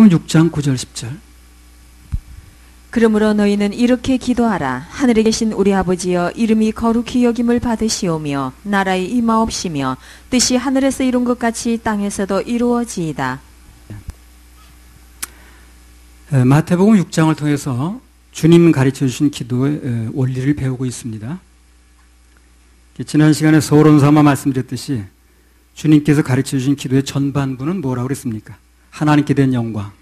6장 9절 10절. 그러므로 너희는 이렇게 기도하라. 하늘에 계신 우리 아버지여, 이름이 거룩히 여김을 받으시오며 나라의 임하옵시며 뜻이 하늘에서 이룬 것 같이 땅에서도 이루어지이다. 마태복음 6장을 통해서 주님 가르쳐 주신 기도의 원리를 배우고 있습니다. 지난 시간에 서론 삼아 말씀드렸듯이 주님께서 가르쳐 주신 기도의 전반부는 뭐라고 그랬습니까? 하나님께 대한 영광,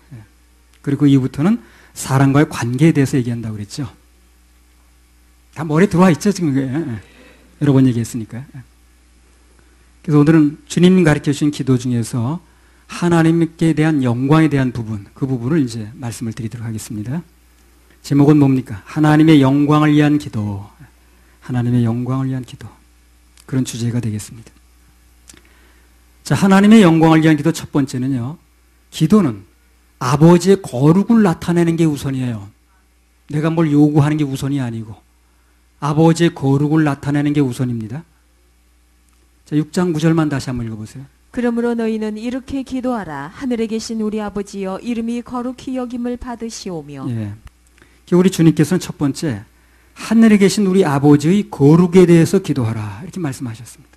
그리고 그 이후부터는 사람과의 관계에 대해서 얘기한다고 그랬죠. 다 머리에 들어와 있죠, 지금. 여러 번 얘기했으니까. 그래서 오늘은 주님 가르쳐 주신 기도 중에서 하나님께 대한 영광에 대한 부분, 그 부분을 이제 말씀을 드리도록 하겠습니다. 제목은 뭡니까? 하나님의 영광을 위한 기도. 하나님의 영광을 위한 기도. 그런 주제가 되겠습니다. 자, 하나님의 영광을 위한 기도 첫 번째는요, 기도는 아버지의 거룩을 나타내는 게 우선이에요. 내가 뭘 요구하는 게 우선이 아니고 아버지의 거룩을 나타내는 게 우선입니다. 자, 6장 9절만 다시 한번 읽어보세요. 그러므로 너희는 이렇게 기도하라. 하늘에 계신 우리 아버지여, 이름이 거룩히 여김을 받으시오며. 예. 우리 주님께서는 첫 번째, 하늘에 계신 우리 아버지의 거룩에 대해서 기도하라, 이렇게 말씀하셨습니다.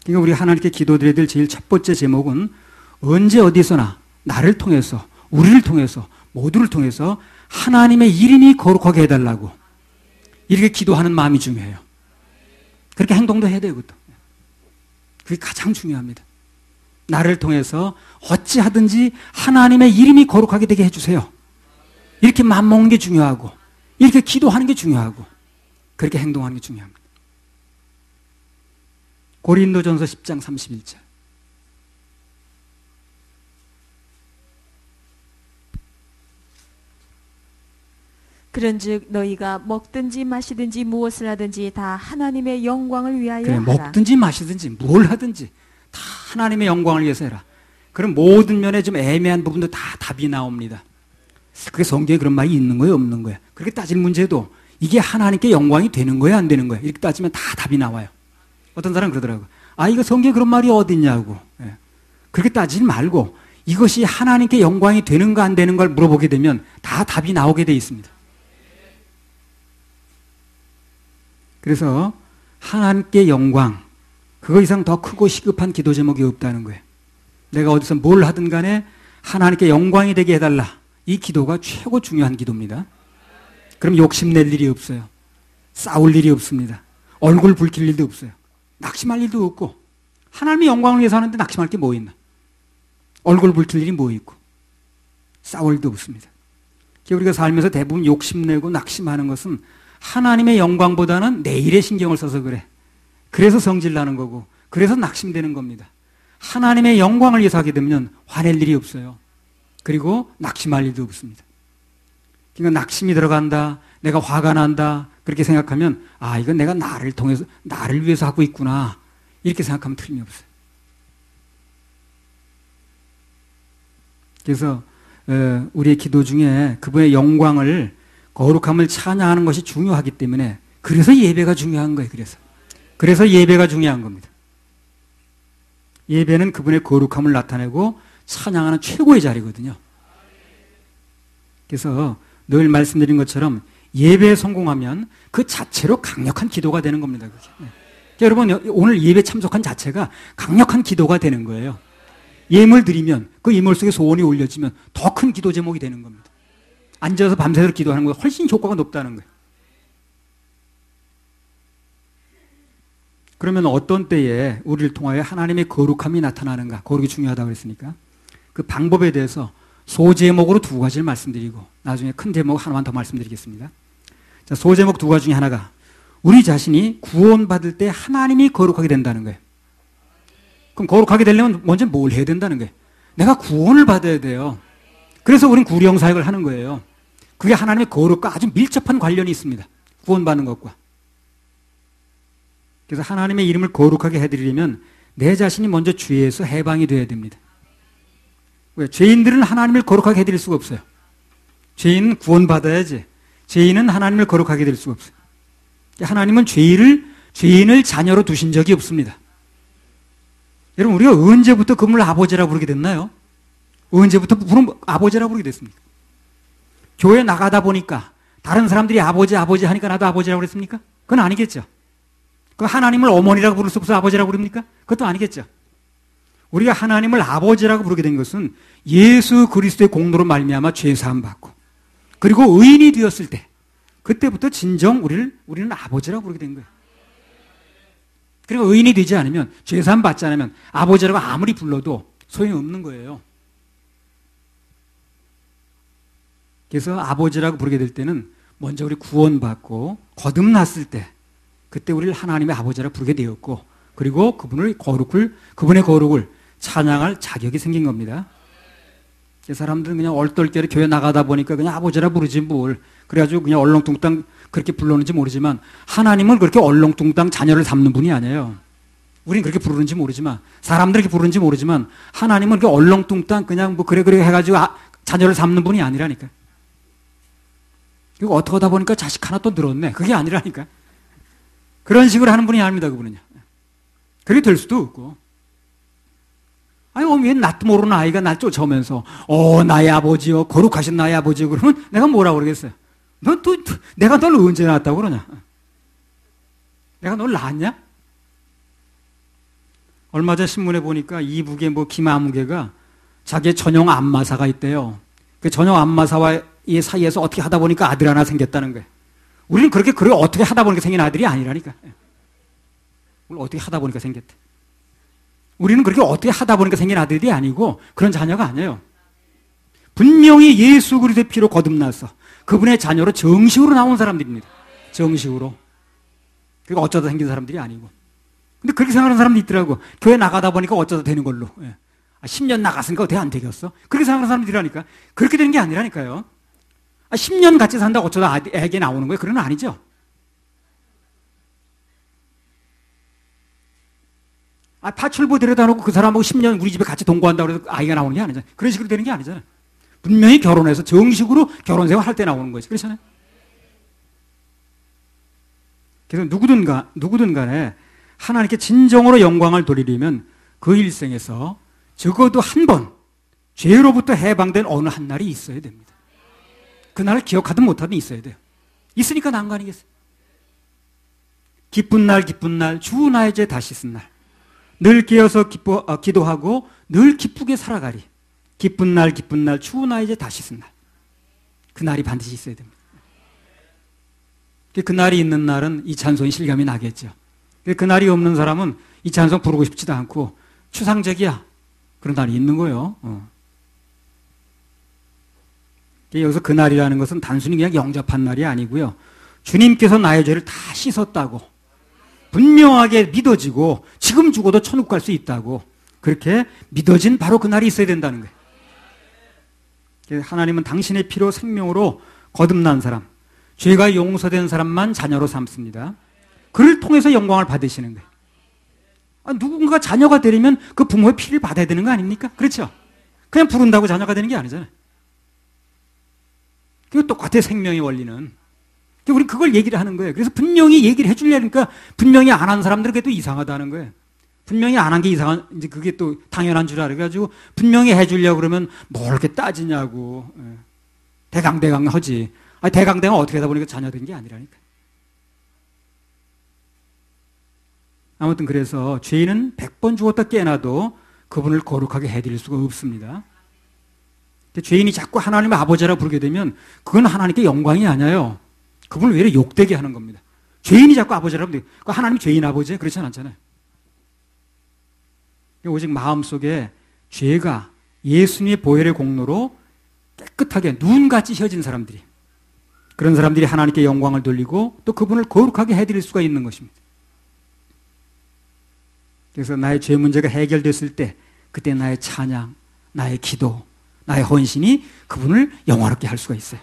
그러니까 우리 하나님께 기도드려야 될 제일 첫 번째 제목은 언제 어디서나 나를 통해서, 우리를 통해서, 모두를 통해서 하나님의 이름이 거룩하게 해달라고 이렇게 기도하는 마음이 중요해요. 그렇게 행동도 해야 돼요. 그것도. 그게 가장 중요합니다. 나를 통해서 어찌하든지 하나님의 이름이 거룩하게 되게 해주세요. 이렇게 마음먹는 게 중요하고, 이렇게 기도하는 게 중요하고, 그렇게 행동하는 게 중요합니다. 고린도전서 10장 31절. 그런즉 너희가 먹든지 마시든지 무엇을 하든지 다 하나님의 영광을 위하여 그래, 하라. 먹든지 마시든지 뭘 하든지 다 하나님의 영광을 위해서 해라. 그럼 모든 면에 좀 애매한 부분도 다 답이 나옵니다. 그게 성경에 그런 말이 있는 거예요, 없는 거예요? 그렇게 따질 문제도 이게 하나님께 영광이 되는 거예요, 안 되는 거예요? 이렇게 따지면 다 답이 나와요. 어떤 사람은 그러더라고요. 아, 이거 성경에 그런 말이 어디 있냐고. 예. 그렇게 따지지 말고 이것이 하나님께 영광이 되는가 안 되는 걸 물어보게 되면 다 답이 나오게 돼 있습니다. 그래서 하나님께 영광, 그거 이상 더 크고 시급한 기도 제목이 없다는 거예요. 내가 어디서 뭘 하든 간에 하나님께 영광이 되게 해달라. 이 기도가 최고 중요한 기도입니다. 그럼 욕심낼 일이 없어요. 싸울 일이 없습니다. 얼굴 붉힐 일도 없어요. 낙심할 일도 없고, 하나님의 영광을 위해서 하는데 낙심할 게 뭐 있나? 얼굴 붉힐 일이 뭐 있고, 싸울 일도 없습니다. 우리가 살면서 대부분 욕심내고 낙심하는 것은 하나님의 영광보다는 내 일에 신경을 써서 그래. 그래서 성질나는 거고, 그래서 낙심되는 겁니다. 하나님의 영광을 위해서 하게 되면 화낼 일이 없어요. 그리고 낙심할 일도 없습니다. 그러니까 낙심이 들어간다, 내가 화가 난다, 그렇게 생각하면 아, 이건 내가 나를 통해서, 나를 위해서 하고 있구나, 이렇게 생각하면 틀림이 없어요. 그래서 우리의 기도 중에 그분의 영광을, 거룩함을 찬양하는 것이 중요하기 때문에, 그래서 예배가 중요한 거예요. 그래서 예배가 중요한 겁니다. 예배는 그분의 거룩함을 나타내고 찬양하는 최고의 자리거든요. 그래서 늘 말씀드린 것처럼 예배에 성공하면 그 자체로 강력한 기도가 되는 겁니다. 여러분, 오늘 예배 참석한 자체가 강력한 기도가 되는 거예요. 예물 드리면 그 예물 속에 소원이 올려지면 더 큰 기도 제목이 되는 겁니다. 앉아서 밤새도록 기도하는 것보다 훨씬 효과가 높다는 거예요. 그러면 어떤 때에 우리를 통하여 하나님의 거룩함이 나타나는가? 거룩이 중요하다고 그랬으니까 그 방법에 대해서 소제목으로 두 가지를 말씀드리고 나중에 큰 제목 하나만 더 말씀드리겠습니다. 자, 소제목 두 가지 중에 하나가 우리 자신이 구원받을 때 하나님이 거룩하게 된다는 거예요. 그럼 거룩하게 되려면 먼저 뭘 해야 된다는 거예요? 내가 구원을 받아야 돼요. 그래서 우린 구령 사역을 하는 거예요. 그게 하나님의 거룩과 아주 밀접한 관련이 있습니다. 구원받는 것과. 그래서 하나님의 이름을 거룩하게 해드리려면 내 자신이 먼저 죄에서 해방이 되어야 됩니다. 왜? 죄인들은 하나님을 거룩하게 해드릴 수가 없어요. 죄인은 구원받아야지. 죄인은 하나님을 거룩하게 해드릴 수가 없어요. 하나님은 죄인을 자녀로 두신 적이 없습니다. 여러분, 우리가 언제부터 그분을 아버지라고 부르게 됐나요? 언제부터 부르면 아버지라고 부르게 됐습니까? 교회 나가다 보니까 다른 사람들이 아버지 하니까 나도 아버지라고 그랬습니까? 그건 아니겠죠. 그 하나님을 어머니라고 부를 수 없어 아버지라고 부릅니까? 그것도 아니겠죠. 우리가 하나님을 아버지라고 부르게 된 것은 예수 그리스도의 공로로 말미암아 죄 사함 받고 그리고 의인이 되었을 때 그때부터 진정 우리는 아버지라고 부르게 된 거예요. 그리고 의인이 되지 않으면 죄 사함 받지 않으면 아버지라고 아무리 불러도 소용없는 거예요. 그래서 아버지라고 부르게 될 때는 먼저 우리 구원받고 거듭났을 때 그때 우리를 하나님의 아버지라고 부르게 되었고 그리고 그분의 거룩을 찬양할 자격이 생긴 겁니다. 사람들은 그냥 얼떨결에 교회 나가다 보니까 그냥 아버지라 부르지 뭘. 그래가지고 그냥 얼렁뚱땅 그렇게 불렀는지 모르지만 하나님은 그렇게 얼렁뚱땅 자녀를 삼는 분이 아니에요. 우린 그렇게 부르는지 모르지만 사람들이 그렇게 부르는지 모르지만 하나님은 그렇게 얼렁뚱땅 그냥 뭐 그래 해가지고 자녀를 삼는 분이 아니라니까. 그리고 어떻게 하다 보니까 자식 하나 또 늘었네. 그게 아니라니까. 그런 식으로 하는 분이 아닙니다. 그분은요. 그렇게 될 수도 없고. 아니, 왜 낯도 모르는 아이가 날 쫓아오면서, 나의 아버지요, 거룩하신 나의 아버지요, 그러면 내가 뭐라고 그러겠어요? 내가 널 언제 낳았다고 그러냐? 내가 널 낳았냐? 얼마 전 신문에 보니까 이북에 김아무개가 자기의 전용 안마사가 있대요. 그 전용 안마사와 이 사이에서 어떻게 하다 보니까 아들 하나 생겼다는 거예요. 우리는 그렇게 어떻게 하다 보니까 생긴 아들이 아니라니까. 우리 어떻게 하다 보니까 생겼대. 우리는 그렇게 어떻게 하다 보니까 생긴 아들이 아니고 그런 자녀가 아니에요. 분명히 예수 그리스도의 피로 거듭나서 그분의 자녀로 정식으로 나온 사람들입니다. 정식으로. 그러니까 어쩌다 생긴 사람들이 아니고. 근데 그렇게 생각하는 사람도 있더라고. 교회 나가다 보니까 어쩌다 되는 걸로. 10년 나갔으니까 어떻게 안 되겠어? 그렇게 생각하는 사람들이라니까. 그렇게 되는 게 아니라니까요. 10년 같이 산다고 어쩌다 애기 나오는 거예요? 그건 아니죠. 파출부 데려다 놓고 그 사람하고 10년 우리 집에 같이 동거한다고 해서 아이가 나오는 게 아니잖아요. 그런 식으로 되는 게 아니잖아요. 분명히 결혼해서 정식으로 결혼 생활 할 때 나오는 거지. 그렇잖아요. 그래서 누구든 간에 하나님께 진정으로 영광을 돌리려면 그 일생에서 적어도 한 번 죄로부터 해방된 어느 한 날이 있어야 됩니다. 그날을 기억하든 못하든 있어야 돼요. 있으니까 나은 거 아니겠어요? 기쁜 날 주 나의 죄 다시 쓴 날. 늘 깨어서 기도하고 늘 기쁘게 살아가리. 기쁜 날 주 나의 죄 다시 쓴 날. 그 날이 반드시 있어야 됩니다. 그 날이 있는 날은 이 찬송이 실감이 나겠죠. 그 날이 없는 사람은 이 찬송 부르고 싶지도 않고 추상적이야. 그런 날이 있는 거예요. 여기서 그 날이라는 것은 단순히 그냥 영접한 날이 아니고요. 주님께서 나의 죄를 다 씻었다고 분명하게 믿어지고 지금 죽어도 천국 갈 수 있다고 그렇게 믿어진 바로 그 날이 있어야 된다는 거예요. 하나님은 당신의 피로 생명으로 거듭난 사람, 죄가 용서된 사람만 자녀로 삼습니다. 그를 통해서 영광을 받으시는 거예요. 누군가 자녀가 되려면 그 부모의 피를 받아야 되는 거 아닙니까? 그렇죠? 그냥 부른다고 자녀가 되는 게 아니잖아요. 그리고 똑같아요, 생명의 원리는. 우리 그걸 얘기를 하는 거예요. 그래서 분명히 얘기를 해주려니까 분명히 안 한 사람들은 그게 또 이상하다는 거예요. 분명히 안 한 게 이상한, 이제 그게 또 당연한 줄 알아가지고 분명히 해주려고 그러면 뭘 이렇게 따지냐고. 대강대강 하지. 대강대강 어떻게 하다 보니까 자녀 된 게 아니라니까. 아무튼 그래서 죄인은 100번 죽었다 깨어나도 그분을 거룩하게 해드릴 수가 없습니다. 죄인이 자꾸 하나님의 아버지라고 부르게 되면 그건 하나님께 영광이 아니에요. 그분을 왜 이렇게 욕되게 하는 겁니다. 죄인이 자꾸 아버지라고 하면 하나님이 죄인 아버지예요? 그렇지는 않잖아요. 오직 마음속에 죄가 예수님의 보혈의 공로로 깨끗하게 눈같이 혀진 사람들이, 그런 사람들이 하나님께 영광을 돌리고 또 그분을 거룩하게 해드릴 수가 있는 것입니다. 그래서 나의 죄 문제가 해결됐을 때 그때 나의 찬양, 나의 기도, 나의 헌신이 그분을 영화롭게 할 수가 있어요.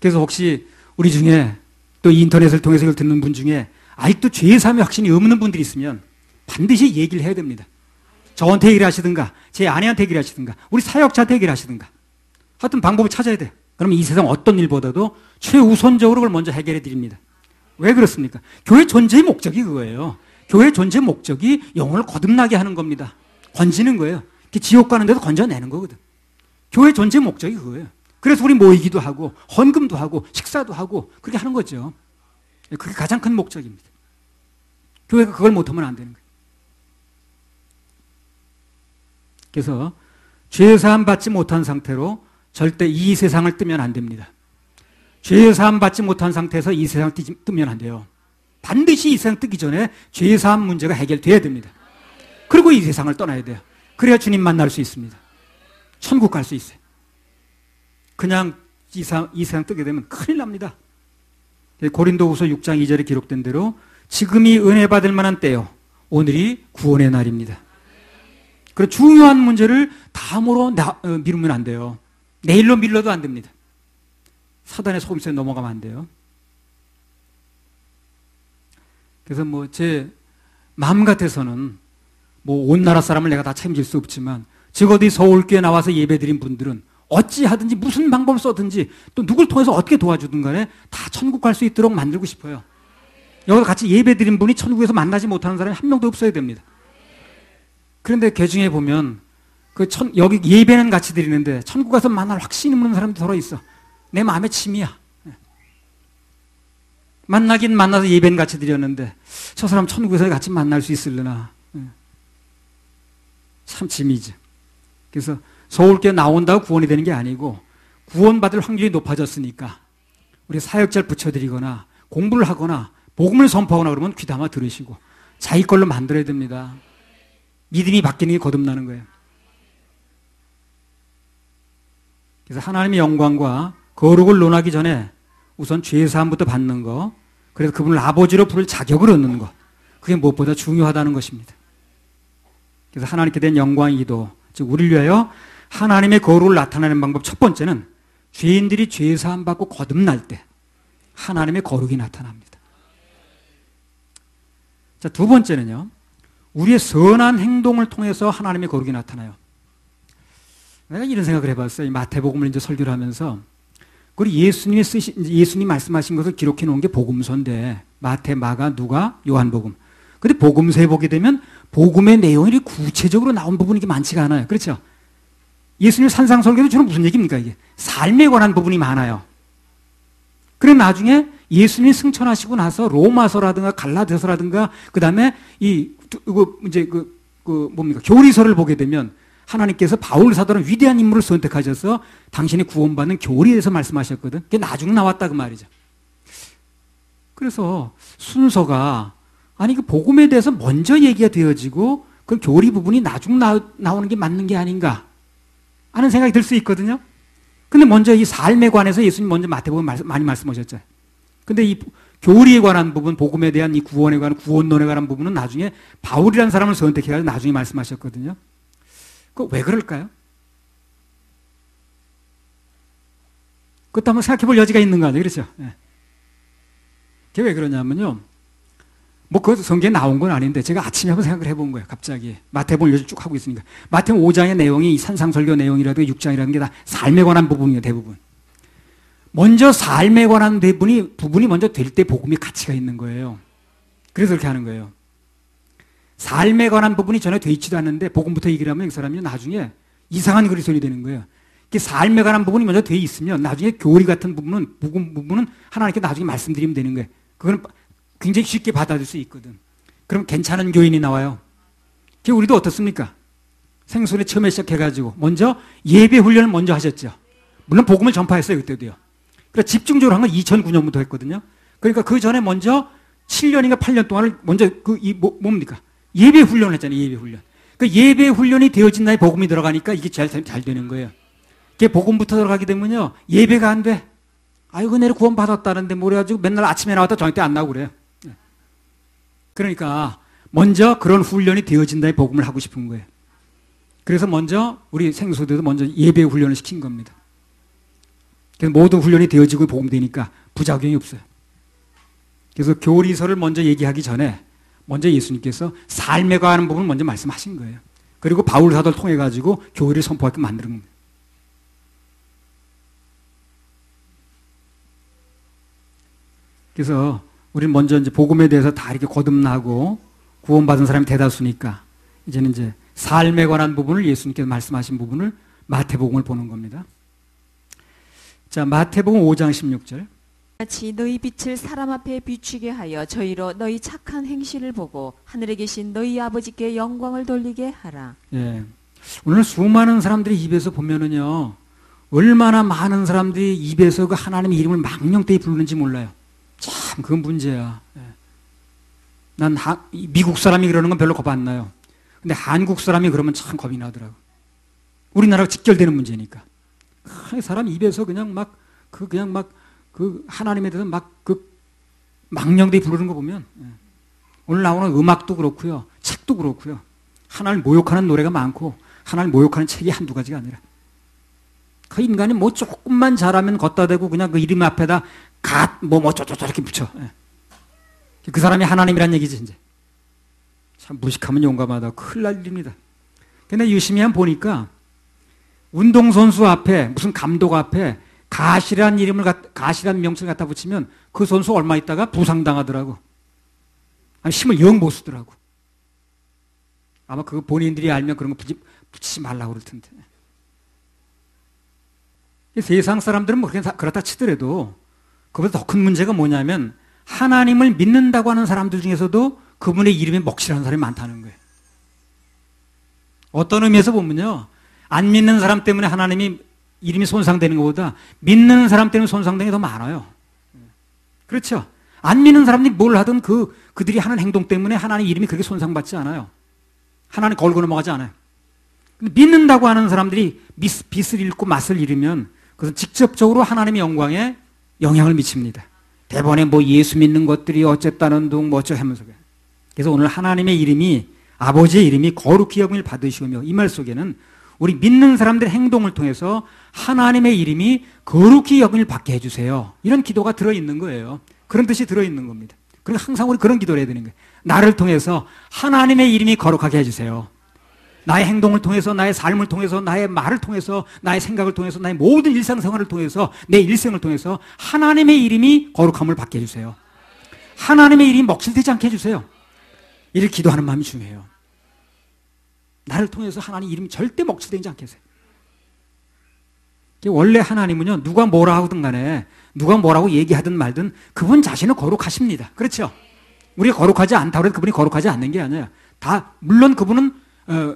그래서 혹시 우리 중에 또 인터넷을 통해서 이걸 듣는 분 중에 아직도 죄사함의 확신이 없는 분들이 있으면 반드시 얘기를 해야 됩니다. 저한테 얘기를 하시든가 제 아내한테 얘기를 하시든가 우리 사역자한테 얘기를 하시든가 하여튼 방법을 찾아야 돼요. 그러면 이 세상 어떤 일보다도 최우선적으로 그걸 먼저 해결해 드립니다. 왜 그렇습니까? 교회 존재의 목적이 그거예요. 교회 존재의 목적이 영혼을 거듭나게 하는 겁니다. 건지는 거예요. 지옥 가는 데도 건져내는 거거든. 교회 존재 목적이 그거예요. 그래서 우리 모이기도 하고 헌금도 하고 식사도 하고 그렇게 하는 거죠. 그게 가장 큰 목적입니다. 교회가 그걸 못하면 안 되는 거예요. 그래서 죄사함 받지 못한 상태로 절대 이 세상을 뜨면 안 됩니다. 죄사함 받지 못한 상태에서 이 세상을 뜨면 안 돼요. 반드시 이 세상 뜨기 전에 죄사함 문제가 해결돼야 됩니다. 그리고 이 세상을 떠나야 돼요. 그래야 주님 만날 수 있습니다. 천국 갈 수 있어요. 그냥 이 세상 뜨게 되면 큰일 납니다. 고린도후서 6장 2절에 기록된 대로 지금이 은혜 받을 만한 때요. 오늘이 구원의 날입니다. 그런 중요한 문제를 다음으로 미루면 안 돼요. 내일로 밀러도 안 됩니다. 사단의 속임수에 넘어가면 안 돼요. 그래서 제 마음 같아서는 온 나라 사람을 내가 다 책임질 수 없지만 적어도 서울교회 나와서 예배드린 분들은 어찌하든지 무슨 방법을 써든지 또 누굴 통해서 어떻게 도와주든 간에 다 천국 갈 수 있도록 만들고 싶어요. 여기서 같이 예배드린 분이 천국에서 만나지 못하는 사람이 한 명도 없어야 됩니다. 그런데 개중에 보면 여기 예배는 같이 드리는데 천국 가서 만날 확신이 없는 사람도 들어 있어. 내 마음에 침이야. 만나긴 만나서 예배는 같이 드렸는데 저 사람 천국에서 같이 만날 수 있으려나. 참 짐이지. 그래서 서울교회 나온다고 구원이 되는 게 아니고 구원받을 확률이 높아졌으니까 우리 사역자를 붙여드리거나 공부를 하거나 복음을 선포하거나 그러면 귀담아 들으시고 자기 걸로 만들어야 됩니다. 믿음이 바뀌는 게 거듭나는 거예요. 그래서 하나님의 영광과 거룩을 논하기 전에 우선 죄사함부터 받는 거, 그래서 그분을 아버지로 부를 자격을 얻는 것, 그게 무엇보다 중요하다는 것입니다. 그래서 하나님께 대한 영광의 기도, 즉 우리를 위하여 하나님의 거룩을 나타내는 방법 첫 번째는 죄인들이 죄사함 받고 거듭날 때 하나님의 거룩이 나타납니다. 자, 두 번째는요, 우리의 선한 행동을 통해서 하나님의 거룩이 나타나요. 내가 이런 생각을 해봤어요. 마태복음을 이제 설교를 하면서 예수님이 말씀하신 것을 기록해 놓은 게 복음서인데 마태, 마가, 누가, 요한복음. 근데 복음서에 보게 되면 복음의 내용이 구체적으로 나온 부분이 많지가 않아요. 그렇죠? 예수님 산상설교도 주로 무슨 얘기입니까? 이게 삶에 관한 부분이 많아요. 그래 나중에 예수님이 승천하시고 나서 로마서라든가 갈라디아서라든가 그다음에 교리서를 보게 되면 하나님께서 바울 사도는 위대한 인물을 선택하셔서 당신이 구원받는 교리에 대해서 말씀하셨거든. 그게 나중에 나왔다 그 말이죠. 그래서 순서가 그 복음에 대해서 먼저 얘기가 되어지고 그 교리 부분이 나중에 나오는 게 맞는 게 아닌가 하는 생각이 들 수 있거든요. 근데 먼저 이 삶에 관해서 예수님 먼저 마태복음 많이 말씀하셨죠. 근데 이 교리에 관한 부분, 복음에 대한 이 구원에 관한 구원론에 관한 부분은 나중에 바울이라는 사람을 선택해가지고 나중에 말씀하셨거든요. 왜 그럴까요? 그것도 한번 생각해 볼 여지가 있는 거 아니에요? 그렇죠? 네. 그게 왜 그러냐면요. 그 성경에 나온 건 아닌데 제가 아침에 한번 생각을 해본 거예요. 갑자기. 마태복음을 요즘 쭉 하고 있으니까. 마태복음 5장의 내용이 산상설교 내용이라든가 6장이라는 게 다 삶에 관한 부분이에요. 대부분. 먼저 삶에 관한 부분이 먼저 될 때 복음이 가치가 있는 거예요. 그래서 그렇게 하는 거예요. 삶에 관한 부분이 전혀 돼 있지도 않는데 복음부터 얘기를 하면 이 사람이 나중에 이상한 그리스도인이 되는 거예요. 삶에 관한 부분이 먼저 돼 있으면 나중에 교리 같은 부분은 복음 부분은 하나님께 나중에 말씀드리면 되는 거예요. 그건 굉장히 쉽게 받아들일 수 있거든. 그럼 괜찮은 교인이 나와요. 우리도 어떻습니까? 생소에 처음에 시작해가지고 먼저 예배 훈련을 먼저 하셨죠. 물론 복음을 전파했어요. 그때도요. 그래서 집중적으로 한 건 2009년부터 했거든요. 그러니까 그 전에 먼저 7년인가 8년 동안을 먼저 뭡니까? 예배 훈련을 했잖아요. 예배 훈련. 그 예배 훈련이 되어진 날에 복음이 들어가니까 이게 잘 되는 거예요. 그게 복음부터 들어가게 되면요. 예배가 안 돼. 은혜를 구원 받았다는데 그래가지고 맨날 아침에 나왔다 저녁 때 안 나오고 그래요. 그러니까 먼저 그런 훈련이 되어진 다음에 복음을 하고 싶은 거예요. 그래서 먼저 우리 생소들도 먼저 예배 훈련을 시킨 겁니다. 그래서 모든 훈련이 되어지고 복음되니까 부작용이 없어요. 그래서 교리서를 먼저 얘기하기 전에 먼저 예수님께서 삶에 관한 부분을 먼저 말씀하신 거예요. 그리고 바울 사도를 통해 가지고 교리를 선포하게 만드는 겁니다. 그래서 우리는 먼저 이제 복음에 대해서 다 이렇게 거듭나고 구원받은 사람이 대다수니까 이제는 이제 삶에 관한 부분을 예수님께서 말씀하신 부분을 마태복음을 보는 겁니다. 자, 마태복음 5장 16절. 같이 너희 빛을 사람 앞에 비추게 하여 저희로 너희 착한 행실을 보고 하늘에 계신 너희 아버지께 영광을 돌리게 하라. 예. 오늘 수많은 사람들이 입에서 보면은요, 얼마나 많은 사람들이 입에서 그 하나님의 이름을 망령되이 부르는지 몰라요. 참, 그건 문제야. 예. 난 미국 사람이 그러는 건 별로 겁 안 나요. 근데 한국 사람이 그러면 참 겁이 나더라고. 우리나라가 직결되는 문제니까. 사람 입에서 그냥 막 그 하나님에 대해서 망령되이 부르는 거 보면, 예. 오늘 나오는 음악도 그렇고요, 책도 그렇고요. 하나님을 모욕하는 노래가 많고, 하나님을 모욕하는 책이 한두 가지가 아니라. 그 인간이 뭐 조금만 잘하면 걷다 대고 그냥 그 이름 앞에다 어쩌저쩌 이렇게 붙여. 예. 그 사람이 하나님이란 얘기지, 이제. 참 무식하면 용감하다. 큰일 날 일입니다. 근데 유심히 한번 보니까, 운동선수 앞에, 무슨 감독 앞에 가시란 명칭을 갖다 붙이면 그 선수 얼마 있다가 부상당하더라고. 아니, 힘을 영 못 쓰더라고. 아마 그거 본인들이 알면 그런 거 붙이지 말라고 그럴 텐데. 세상 사람들은 뭐 그렇다 치더라도 그보다 더 큰 문제가 뭐냐면 하나님을 믿는다고 하는 사람들 중에서도 그분의 이름에 먹칠하는 사람이 많다는 거예요. 어떤 의미에서 보면요, 안 믿는 사람 때문에 하나님이 이름이 손상되는 것보다 믿는 사람 때문에 손상되는 게 더 많아요. 그렇죠? 안 믿는 사람들이 뭘 하든 그들이 하는 행동 때문에 하나님 이름이 그렇게 손상받지 않아요. 하나님 걸고 넘어가지 않아요. 근데 믿는다고 하는 사람들이 빛을 잃고 맛을 잃으면 그것은 직접적으로 하나님의 영광에 영향을 미칩니다. 대번에 뭐 예수 믿는 것들이 어쨌다는 둥 뭐 어쩌 하면서. 그래서 오늘 하나님의 이름이, 아버지의 이름이 거룩히 여김을 받으시오며, 이 말 속에는 우리 믿는 사람들의 행동을 통해서 하나님의 이름이 거룩히 여김을 받게 해주세요, 이런 기도가 들어있는 거예요. 그런 뜻이 들어있는 겁니다. 그러니까 항상 우리 그런 기도를 해야 되는 거예요. 나를 통해서 하나님의 이름이 거룩하게 해주세요. 나의 행동을 통해서, 나의 삶을 통해서, 나의 말을 통해서, 나의 생각을 통해서, 나의 모든 일상생활을 통해서, 내 일생을 통해서 하나님의 이름이 거룩함을 받게 해주세요. 하나님의 이름이 먹칠되지 않게 해주세요. 이를 기도하는 마음이 중요해요. 나를 통해서 하나님 이름이 절대 먹칠되지 않게 해주세요. 원래 하나님은요, 누가 뭐라 하든 간에, 누가 뭐라고 얘기하든 말든 그분 자신은 거룩하십니다. 그렇죠? 우리가 거룩하지 않다고 해도 그분이 거룩하지 않는 게 아니에요. 물론 그분은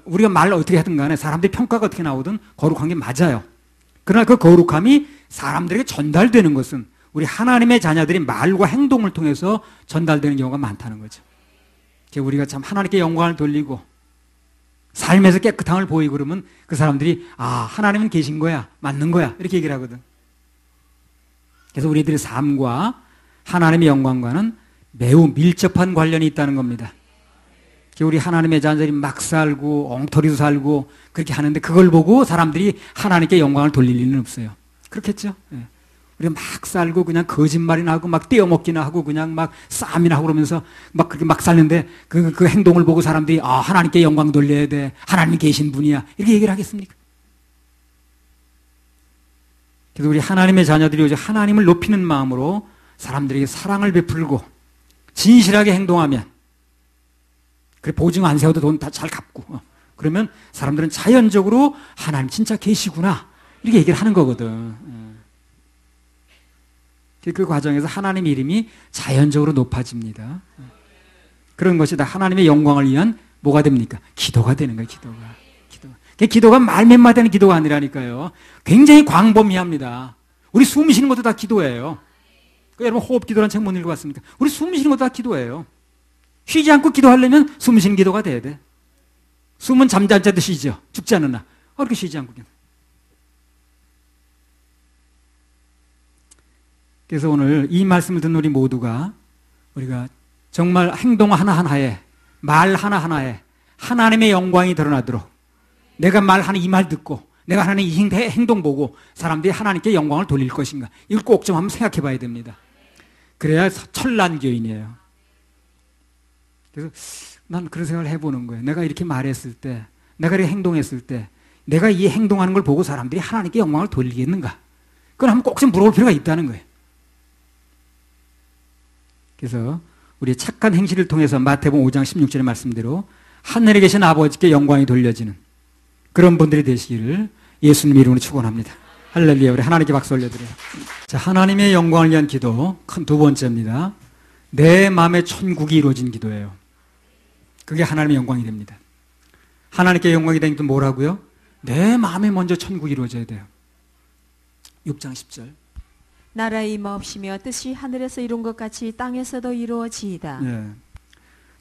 우리가 말을 어떻게 하든 간에, 사람들이 평가가 어떻게 나오든 거룩한 게 맞아요. 그러나 그 거룩함이 사람들에게 전달되는 것은 우리 하나님의 자녀들이 말과 행동을 통해서 전달되는 경우가 많다는 거죠. 우리가 참 하나님께 영광을 돌리고 삶에서 깨끗함을 보이고 그러면 그 사람들이 하나님은 계신 거야, 맞는 거야, 이렇게 얘기를 하거든. 그래서 우리들의 삶과 하나님의 영광과는 매우 밀접한 관련이 있다는 겁니다. 우리 하나님의 자녀들이 막 살고 엉터리도 살고 그렇게 하는데 그걸 보고 사람들이 하나님께 영광을 돌릴 일은 없어요. 그렇겠죠? 예. 우리가 막 살고 그냥 거짓말이나 하고 막 떼어먹기나 하고 그냥 막 싸움이나 하고 그러면서 막 그렇게 막 사는데 그 행동을 보고 사람들이 하나님께 영광 돌려야 돼, 하나님이 계신 분이야, 이렇게 얘기를 하겠습니까? 그래서 우리 하나님의 자녀들이 오직 하나님을 높이는 마음으로 사람들에게 사랑을 베풀고 진실하게 행동하면, 그래 보증 안 세워도 돈 다 잘 갚고 그러면 사람들은 자연적으로 하나님 진짜 계시구나, 이렇게 얘기를 하는 거거든. 그 과정에서 하나님의 이름이 자연적으로 높아집니다. 그런 것이 다 하나님의 영광을 위한 뭐가 됩니까? 기도가 되는 거예요. 기도가 말 몇 마디 하는 기도가 아니라니까요. 굉장히 광범위합니다. 우리 숨 쉬는 것도 다 기도예요. 여러분 호흡 기도라는 책 못 읽어봤습니까? 우리 숨 쉬는 것도 다 기도예요. 쉬지 않고 기도하려면 숨 쉬는 기도가 돼야 돼. 숨은 잠자도 쉬죠. 죽지 않는 나. 그렇게 쉬지 않고. 그래서 오늘 이 말씀을 듣는 우리 모두가 우리가 정말 행동 하나하나에, 말 하나하나에 하나님의 영광이 드러나도록, 내가 말하는 이 말 듣고 내가 하는 이 행동 보고 사람들이 하나님께 영광을 돌릴 것인가, 이걸 꼭 좀 한번 생각해 봐야 됩니다. 그래야 천란교인이에요. 그래서 난 그런 생각을 해보는 거예요. 내가 이렇게 말했을 때, 내가 이렇게 행동했을 때, 내가 이 행동하는 걸 보고 사람들이 하나님께 영광을 돌리겠는가, 그건 한번 꼭 좀 물어볼 필요가 있다는 거예요. 그래서 우리의 착한 행실을 통해서 마태복음 5장 16절의 말씀대로 하늘에 계신 아버지께 영광이 돌려지는 그런 분들이 되시기를 예수님 이름으로 축원합니다. 할렐루야. 우리 하나님께 박수 올려드려요. 자, 하나님의 영광을 위한 기도 큰 두 번째입니다. 내 마음의 천국이 이루어진 기도예요. 그게 하나님의 영광이 됩니다. 하나님께 영광이 되는 게 뭐라고요? 내 마음에 먼저 천국이 이루어져야 돼요. 6장 10절. 나라의 임하옵시며 뜻이 하늘에서 이룬 것 같이 땅에서도 이루어지이다. 예.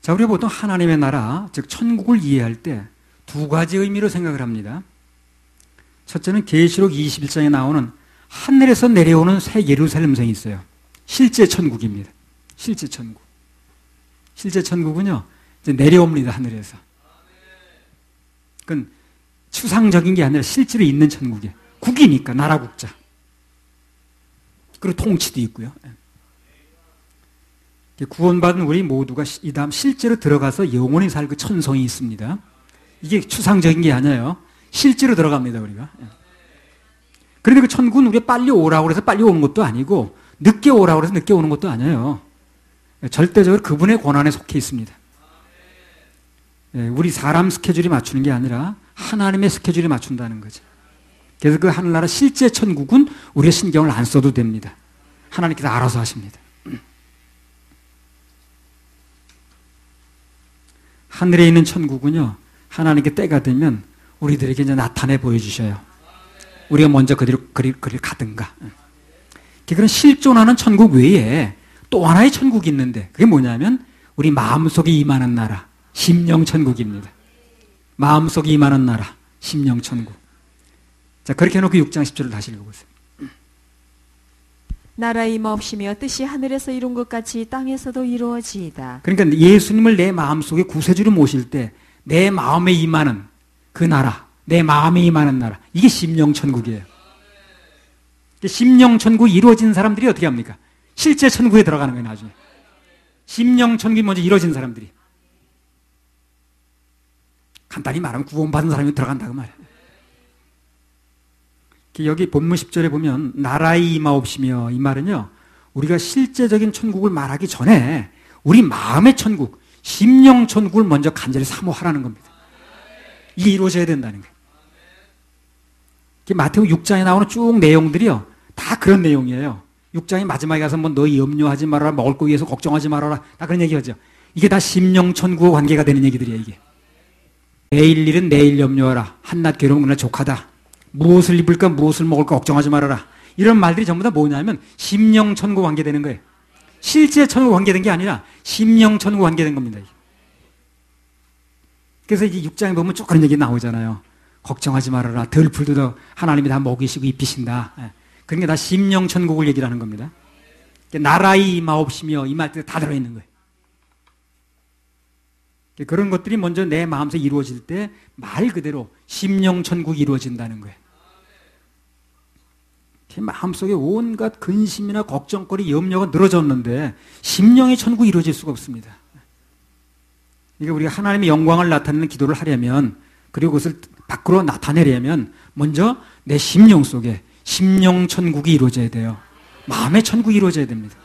자, 우리가 보통 하나님의 나라, 즉 천국을 이해할 때 두 가지 의미로 생각을 합니다. 첫째는 계시록 21장에 나오는 하늘에서 내려오는 새 예루살렘성이 있어요. 실제 천국입니다. 실제 천국. 실제 천국은요, 이제 내려옵니다, 하늘에서. 그건 추상적인 게 아니라 실제로 있는 천국이에요. 국이니까, 나라 국자. 그리고 통치도 있고요. 구원받은 우리 모두가 이 다음 실제로 들어가서 영원히 살 그 천성이 있습니다. 이게 추상적인 게 아니에요. 실제로 들어갑니다, 우리가. 그런데 그 천국은 우리가 빨리 오라고 해서 빨리 오는 것도 아니고, 늦게 오라고 해서 늦게 오는 것도 아니에요. 절대적으로 그분의 권한에 속해 있습니다. 우리 사람 스케줄이 맞추는 게 아니라 하나님의 스케줄에 맞춘다는 거죠. 그래서 그 하늘나라 실제 천국은 우리의 신경을 안 써도 됩니다. 하나님께서 알아서 하십니다. 하늘에 있는 천국은요, 하나님께 때가 되면 우리들에게 이제 나타내 보여주셔요. 우리가 먼저 그리로 가든가. 그런 실존하는 천국 외에 또 하나의 천국이 있는데, 그게 뭐냐면 우리 마음속에 임하는 나라, 심령천국입니다. 마음속에 임하는 나라, 심령천국. 자, 그렇게 해놓고 6장 10절을 다시 읽어보세요. 나라의 임하옵시며 뜻이 하늘에서 이룬 것 같이 땅에서도 이루어지이다. 그러니까 예수님을 내 마음속에 구세주로 모실 때 내 마음에 임하는 그 나라, 내 마음에 임하는 나라, 이게 심령천국이에요. 심령천국이 이루어진 사람들이 어떻게 합니까? 실제 천국에 들어가는 거예요, 나중에. 심령천국이 먼저 이루어진 사람들이. 간단히 말하면 구원받은 사람이 들어간다고 말이에요. 여기 본문 10절에 보면 나라의 임하옵시며, 이 말은요, 우리가 실제적인 천국을 말하기 전에 우리 마음의 천국, 심령천국을 먼저 간절히 사모하라는 겁니다. 이게 이루어져야 된다는 거예요. 마태복음 6장에 나오는 쭉 내용들이요, 다 그런 내용이에요. 6장의 마지막에 가서 뭐 너 염려하지 말아라, 먹을 거 위해서 걱정하지 말아라, 다 그런 얘기하죠. 이게 다 심령천국과 관계가 되는 얘기들이에요. 이게 내일 일은 내일 염려하라, 한낱 괴로운 그날 족하다, 무엇을 입을까 무엇을 먹을까 걱정하지 말아라, 이런 말들이 전부 다 뭐냐면 심령천국 관계되는 거예요. 실제 천국 관계된 게 아니라 심령천국 관계된 겁니다. 그래서 이제 6장에 보면 쭉 그런 얘기 나오잖아요. 걱정하지 말아라, 들풀도 하나님이 다 먹이시고 입히신다. 그러니까 다 심령천국을 얘기를 하는 겁니다. 나라의 임하옵시며, 이 말들이 다 들어있는 거예요. 그런 것들이 먼저 내 마음속에 이루어질 때 말 그대로 심령천국이 이루어진다는 거예요. 마음속에 온갖 근심이나 걱정거리, 염려가 늘어졌는데 심령의 천국이 이루어질 수가 없습니다. 그러니까 우리가 하나님의 영광을 나타내는 기도를 하려면, 그리고 그것을 밖으로 나타내려면 먼저 내 심령 속에 심령천국이 이루어져야 돼요. 마음의 천국이 이루어져야 됩니다.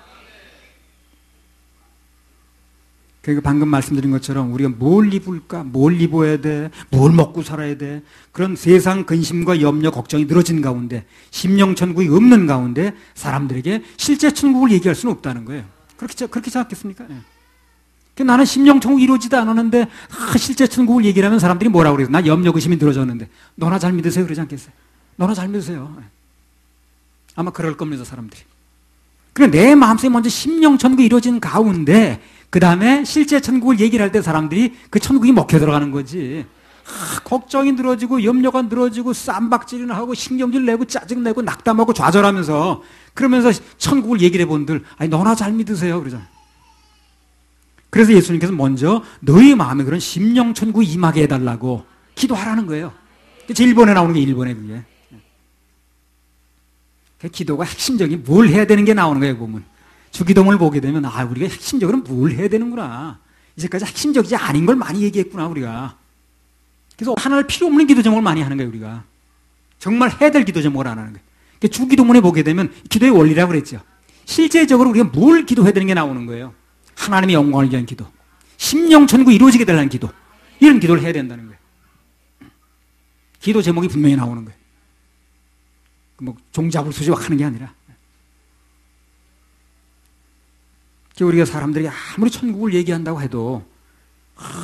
그러니까 방금 말씀드린 것처럼 우리가 뭘 입을까, 뭘 입어야 돼, 뭘 먹고 살아야 돼, 그런 세상 근심과 염려, 걱정이 늘어진 가운데, 심령천국이 없는 가운데 사람들에게 실제 천국을 얘기할 수는 없다는 거예요. 그렇게 생각했습니까? 네. 나는 심령천국이 이루어지도 않았는데 실제 천국을 얘기를 하면 사람들이 뭐라고 그래요? 나 염려, 근심이 늘어졌는데 너나 잘 믿으세요, 그러지 않겠어요? 너나 잘 믿으세요. 네. 아마 그럴 겁니다, 사람들이. 그래, 내 마음속에 먼저 심령천국이 이루어진 가운데 그 다음에 실제 천국을 얘기를 할 때 사람들이 그 천국이 먹혀 들어가는 거지. 걱정이 늘어지고 염려가 늘어지고 쌈박질이나 하고 신경질 내고 짜증내고 낙담하고 좌절하면서, 그러면서 천국을 얘기를 해본들, 아니 너나 잘 믿으세요 그러잖아요. 그래서 예수님께서 먼저 너희 마음에 그런 심령천국이 임하게 해달라고 기도하라는 거예요. 제 1번에 나오는 게 1번에 그게. 그 기도가 핵심적인 뭘 해야 되는 게 나오는 거예요, 보면. 주기도문을 보게 되면, 우리가 핵심적으로 뭘 해야 되는구나. 이제까지 핵심적이지 아닌 걸 많이 얘기했구나, 우리가. 그래서 하나를 필요 없는 기도 제목을 많이 하는 거예요, 우리가. 정말 해야 될 기도 제목을 안 하는 거예요. 주기도문에 보게 되면 기도의 원리라고 그랬죠. 실제적으로 우리가 뭘 기도해야 되는 게 나오는 거예요. 하나님의 영광을 위한 기도, 심령천국이 이루어지게 달라는 기도, 이런 기도를 해야 된다는 거예요. 기도 제목이 분명히 나오는 거예요. 뭐 종잡을 수지막 하는 게 아니라. 우리가 사람들이 아무리 천국을 얘기한다고 해도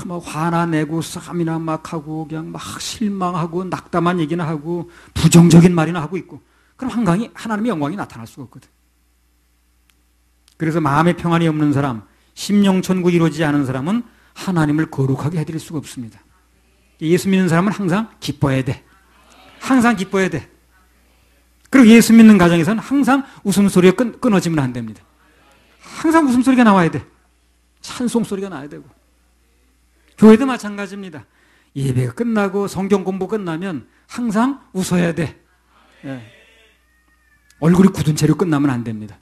막 화나 내고 싸움이나 막 하고 그냥 막 실망하고 낙담한 얘기나 하고 부정적인 말이나 하고 있고, 그럼 하나님의 영광이 나타날 수가 없거든. 그래서 마음의 평안이 없는 사람, 심령 천국이 이루어지지 않은 사람은 하나님을 거룩하게 해드릴 수가 없습니다. 예수 믿는 사람은 항상 기뻐해야 돼. 항상 기뻐해야 돼. 그리고 예수 믿는 가정에서는 항상 웃음소리가 끊어지면 안 됩니다. 항상 웃음소리가 나와야 돼. 찬송소리가 나야 되고. 교회도 마찬가지입니다. 예배가 끝나고 성경 공부 끝나면 항상 웃어야 돼. 예. 얼굴이 굳은 채로 끝나면 안 됩니다.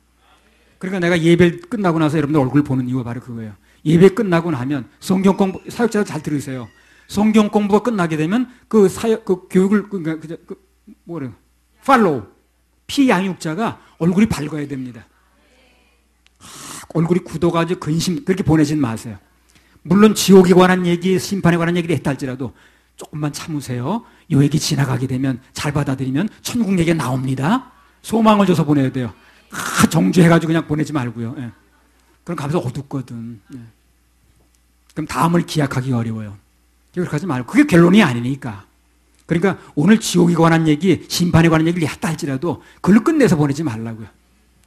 그러니까 내가 예배 끝나고 나서 여러분들 얼굴 보는 이유가 바로 그거예요. 예배 끝나고 나면 성경 공부, 사역자들 잘 들으세요. 성경 공부가 끝나게 되면 그 교육을, 뭐래요? 팔로우. 피양육자가 얼굴이 밝아야 됩니다. 얼굴이 굳어가지고 근심, 그렇게 보내진 마세요. 물론 지옥에 관한 얘기, 심판에 관한 얘기를 했다 할지라도 조금만 참으세요. 이 얘기 지나가게 되면, 잘 받아들이면 천국 얘기가 나옵니다. 소망을 줘서 보내야 돼요. 정죄해가지고 그냥 보내지 말고요. 예. 그럼 가면서 어둡거든. 예. 그럼 다음을 기약하기 어려워요. 그렇게 하지 말고. 그게 결론이 아니니까. 그러니까 오늘 지옥에 관한 얘기, 심판에 관한 얘기를 했다 할지라도 그걸 끝내서 보내지 말라고요.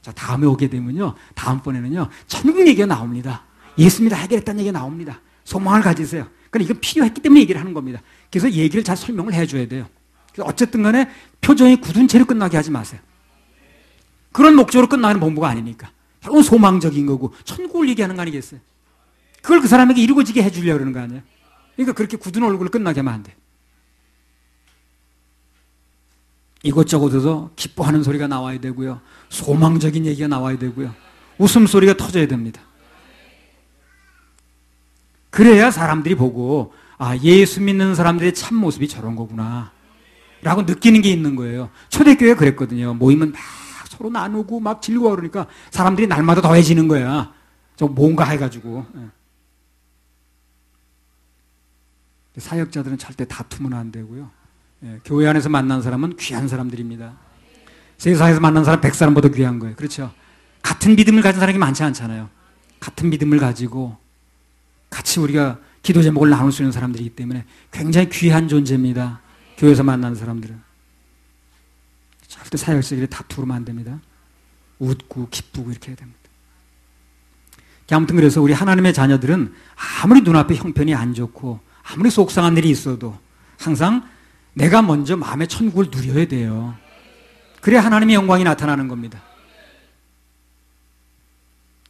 자, 다음에 오게 되면요, 다음번에는요, 천국 얘기가 나옵니다. 예수입니다. 해결했다는 얘기가 나옵니다. 소망을 가지세요. 그러니까 이건 필요했기 때문에 얘기를 하는 겁니다. 그래서 얘기를 잘 설명을 해줘야 돼요. 그래서 어쨌든 간에 표정이 굳은 채로 끝나게 하지 마세요. 그런 목적으로 끝나는 본부가 아니니까. 결국은 소망적인 거고, 천국을 얘기하는 거 아니겠어요? 그걸 그 사람에게 이루어지게 해주려고 그러는 거 아니에요? 그러니까 그렇게 굳은 얼굴을 끝나게 하면 안 돼. 이것저것에서 기뻐하는 소리가 나와야 되고요. 소망적인 얘기가 나와야 되고요. 웃음소리가 터져야 됩니다. 그래야 사람들이 보고, 아, 예수 믿는 사람들의 참모습이 저런 거구나 라고 느끼는 게 있는 거예요. 초대교회가 그랬거든요. 모이면 막 서로 나누고 막 즐거워 그러니까 사람들이 날마다 더해지는 거야. 저 뭔가 해가지고. 사역자들은 절대 다투면 안 되고요. 교회 안에서 만난 사람은 귀한 사람들입니다. 세상에서 만난 사람 100사람보다 귀한 거예요. 그렇죠? 같은 믿음을 가진 사람이 많지 않잖아요. 같은 믿음을 가지고 같이 우리가 기도 제목을 나눌 수 있는 사람들이기 때문에 굉장히 귀한 존재입니다. 교회에서 만난 사람들은. 절대 사역자끼리 다투면 안 됩니다. 웃고 기쁘고 이렇게 해야 됩니다. 아무튼 그래서 우리 하나님의 자녀들은 아무리 눈앞에 형편이 안 좋고 아무리 속상한 일이 있어도 항상 내가 먼저 마음의 천국을 누려야 돼요. 그래야 하나님의 영광이 나타나는 겁니다.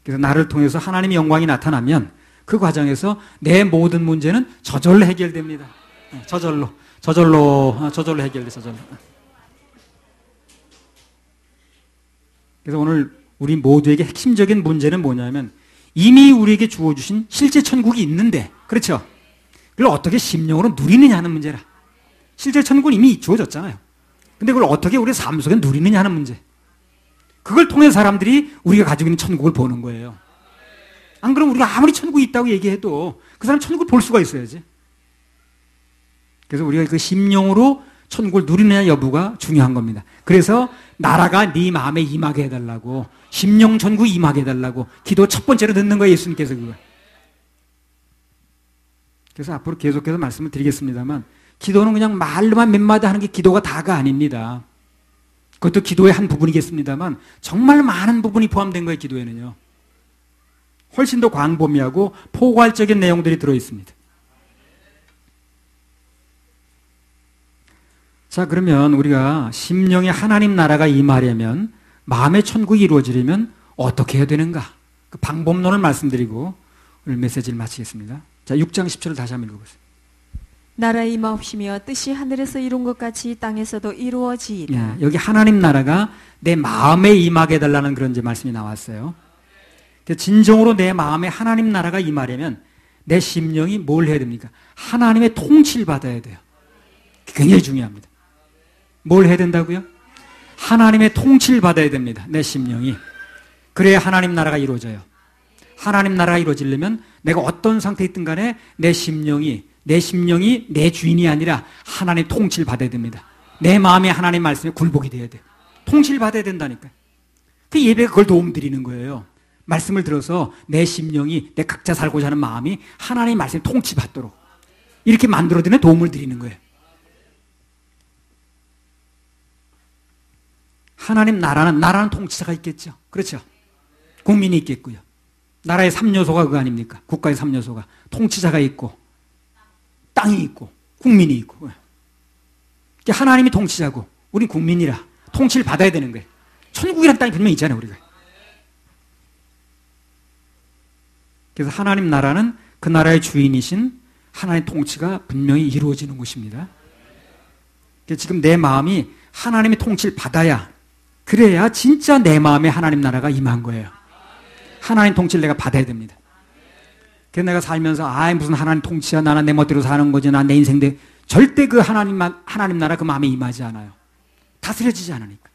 그래서 나를 통해서 하나님의 영광이 나타나면 그 과정에서 내 모든 문제는 저절로 해결됩니다. 저절로 해결돼, 저절로. 그래서 오늘 우리 모두에게 핵심적인 문제는 뭐냐면 이미 우리에게 주어주신 실제 천국이 있는데, 그렇죠? 그걸 어떻게 심령으로 누리느냐 하는 문제라. 실제 천국은 이미 주어졌잖아요. 근데 그걸 어떻게 우리 삶 속에 누리느냐 하는 문제. 그걸 통해 사람들이 우리가 가지고 있는 천국을 보는 거예요. 안 그러면 우리가 아무리 천국이 있다고 얘기해도 그 사람 천국을 볼 수가 있어야지. 그래서 우리가 그 심령으로 천국을 누리느냐 여부가 중요한 겁니다. 그래서 나라가 네 마음에 임하게 해달라고, 심령 천국 임하게 해달라고 기도 첫 번째로 듣는 거예요. 예수님께서 그걸. 그래서 앞으로 계속해서 말씀을 드리겠습니다만 기도는 그냥 말로만 몇 마디 하는 게 기도가 다가 아닙니다. 그것도 기도의 한 부분이겠습니다만 정말 많은 부분이 포함된 거예요. 기도에는요. 훨씬 더 광범위하고 포괄적인 내용들이 들어있습니다. 자, 그러면 우리가 심령의 하나님 나라가 임하려면, 마음의 천국이 이루어지려면 어떻게 해야 되는가? 그 방법론을 말씀드리고 오늘 메시지를 마치겠습니다. 자, 6장 10절을 다시 한번 읽어보세요. 나라의 임하옵시며 뜻이 하늘에서 이룬 것 같이 땅에서도 이루어지이다. 예, 여기 하나님 나라가 내 마음에 임하게 해달라는 그런 이제 말씀이 나왔어요. 진정으로 내 마음에 하나님 나라가 임하려면 내 심령이 뭘 해야 됩니까? 하나님의 통치를 받아야 돼요. 굉장히 중요합니다. 뭘 해야 된다고요? 하나님의 통치를 받아야 됩니다. 내 심령이. 그래야 하나님 나라가 이루어져요. 하나님 나라가 이루어지려면 내가 어떤 상태에 있든 간에 내 심령이 내 심령이 내 주인이 아니라 하나님 통치를 받아야 됩니다. 내 마음이 하나님 말씀에 굴복이 돼야 돼요. 통치를 받아야 된다니까요. 그 예배가 그걸 도움드리는 거예요. 말씀을 들어서 내 심령이, 내 각자 살고자 하는 마음이 하나님 말씀에 통치받도록 이렇게 만들어드리는 도움을 드리는 거예요. 하나님 나라는 통치자가 있겠죠. 그렇죠. 국민이 있겠고요. 나라의 3요소가 그거 아닙니까? 국가의 3요소가 통치자가 있고 땅이 있고 국민이 있고. 하나님이 통치자고 우린 국민이라 통치를 받아야 되는 거예요. 천국이라는 땅이 분명히 있잖아요, 우리가. 그래서 하나님 나라는 그 나라의 주인이신 하나님 통치가 분명히 이루어지는 곳입니다. 지금 내 마음이 하나님의 통치를 받아야, 그래야 진짜 내 마음에 하나님 나라가 임한 거예요. 하나님 통치를 내가 받아야 됩니다. 그래서 내가 살면서 무슨 하나님 통치야, 나는 내 멋대로 사는 거지, 난 내 인생대, 절대 그 하나님 나라 그 마음에 임하지 않아요. 다스려지지 않으니까.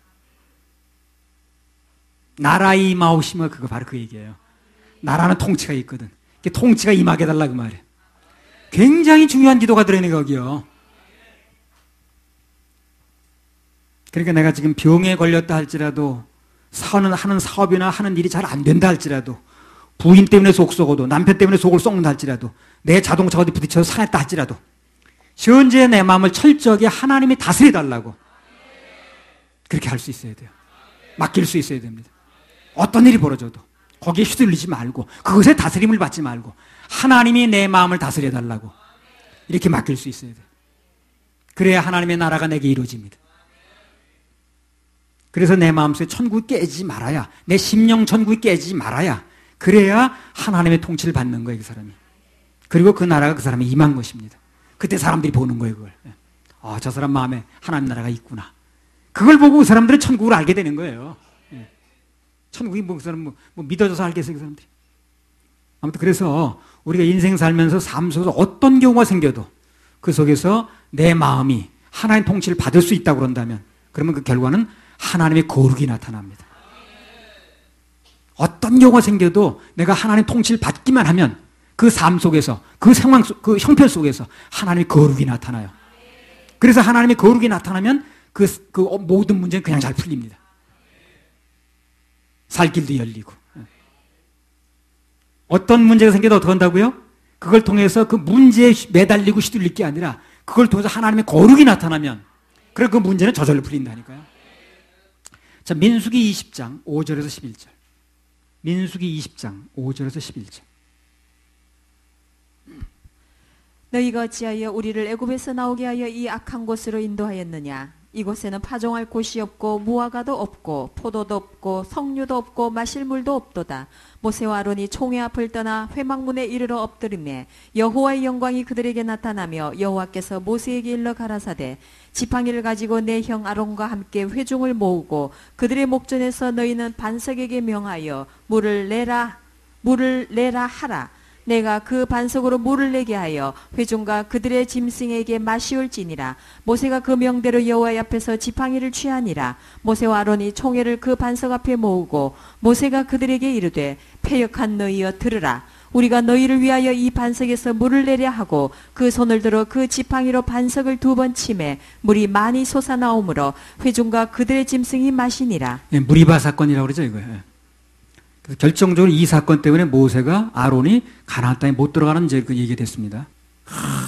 나라의 임하오심은 그거 바로 그 얘기예요. 나라는 통치가 있거든. 통치가 임하게 해달라 그 말이에요. 굉장히 중요한 기도가 들어있는 거기요. 그러니까 내가 지금 병에 걸렸다 할지라도, 하는 사업이나 하는 일이 잘 안 된다 할지라도, 부인 때문에 속 썩어도, 남편 때문에 속을 썩는다 할지라도, 내 자동차가 어디 부딪혀서 상했다 할지라도, 현재 내 마음을 철저하게 하나님이 다스려달라고 그렇게 할 수 있어야 돼요. 맡길 수 있어야 됩니다. 어떤 일이 벌어져도 거기에 휘둘리지 말고, 그것에 다스림을 받지 말고 하나님이 내 마음을 다스려달라고 이렇게 맡길 수 있어야 돼요. 그래야 하나님의 나라가 내게 이루어집니다. 그래서 내 마음속에 천국이 깨지지 말아야, 내 심령 천국이 깨지지 말아야, 그래야 하나님의 통치를 받는 거예요, 그 사람이. 그리고 그 나라가 그 사람에 임한 것입니다. 그때 사람들이 보는 거예요, 그걸. 저 사람 마음에 하나님 나라가 있구나. 그걸 보고 그 사람들은 천국을 알게 되는 거예요. 천국이 그 사람 믿어져서 알겠어요, 그 사람들이. 아무튼 그래서 우리가 인생 살면서 삶 속에서 어떤 경우가 생겨도 그 속에서 내 마음이 하나님 통치를 받을 수 있다고 그런다면, 그러면 그 결과는 하나님의 거룩이 나타납니다. 어떤 경우가 생겨도 내가 하나님 통치를 받기만 하면 그 삶 속에서, 그 상황 속, 그 형편 속에서 하나님의 거룩이 나타나요. 그래서 하나님의 거룩이 나타나면 그 모든 문제는 그냥 잘 풀립니다. 살 길도 열리고. 어떤 문제가 생겨도 어떻게 한다고요? 그걸 통해서 그 문제에 매달리고 휘둘릴 게 아니라 그걸 통해서 하나님의 거룩이 나타나면, 그래 그 문제는 저절로 풀린다니까요. 자, 민수기 20장 5절에서 11절. 민수기 20장 5절에서 11절. 너희가 어찌하여 우리를 애굽에서 나오게 하여 이 악한 곳으로 인도하였느냐? 이곳에는 파종할 곳이 없고 무화과도 없고 포도도 없고 석류도 없고 마실 물도 없도다. 모세와 아론이 총회 앞을 떠나 회막문에 이르러 엎드리매 여호와의 영광이 그들에게 나타나며 여호와께서 모세에게 일러 가라사대 지팡이를 가지고 내 형 아론과 함께 회중을 모으고 그들의 목전에서 너희는 반석에게 명하여 물을 내라 하라. 내가 그 반석으로 물을 내게 하여 회중과 그들의 짐승에게 마시올지니라. 모세가 그 명대로 여호와의 앞에서 지팡이를 취하니라. 모세와 아론이 총회를 그 반석 앞에 모으고 모세가 그들에게 이르되 패역한 너희여 들으라. 우리가 너희를 위하여 이 반석에서 물을 내려 하고 그 손을 들어 그 지팡이로 반석을 2번 치매 물이 많이 솟아나오므로 회중과 그들의 짐승이 마시니라. 무리바 사건이라고 그러죠, 이거예요. 그래서 결정적으로 이 사건 때문에 모세가, 아론이 가나안 땅에 못 들어가는 이제 그 얘기가 됐습니다.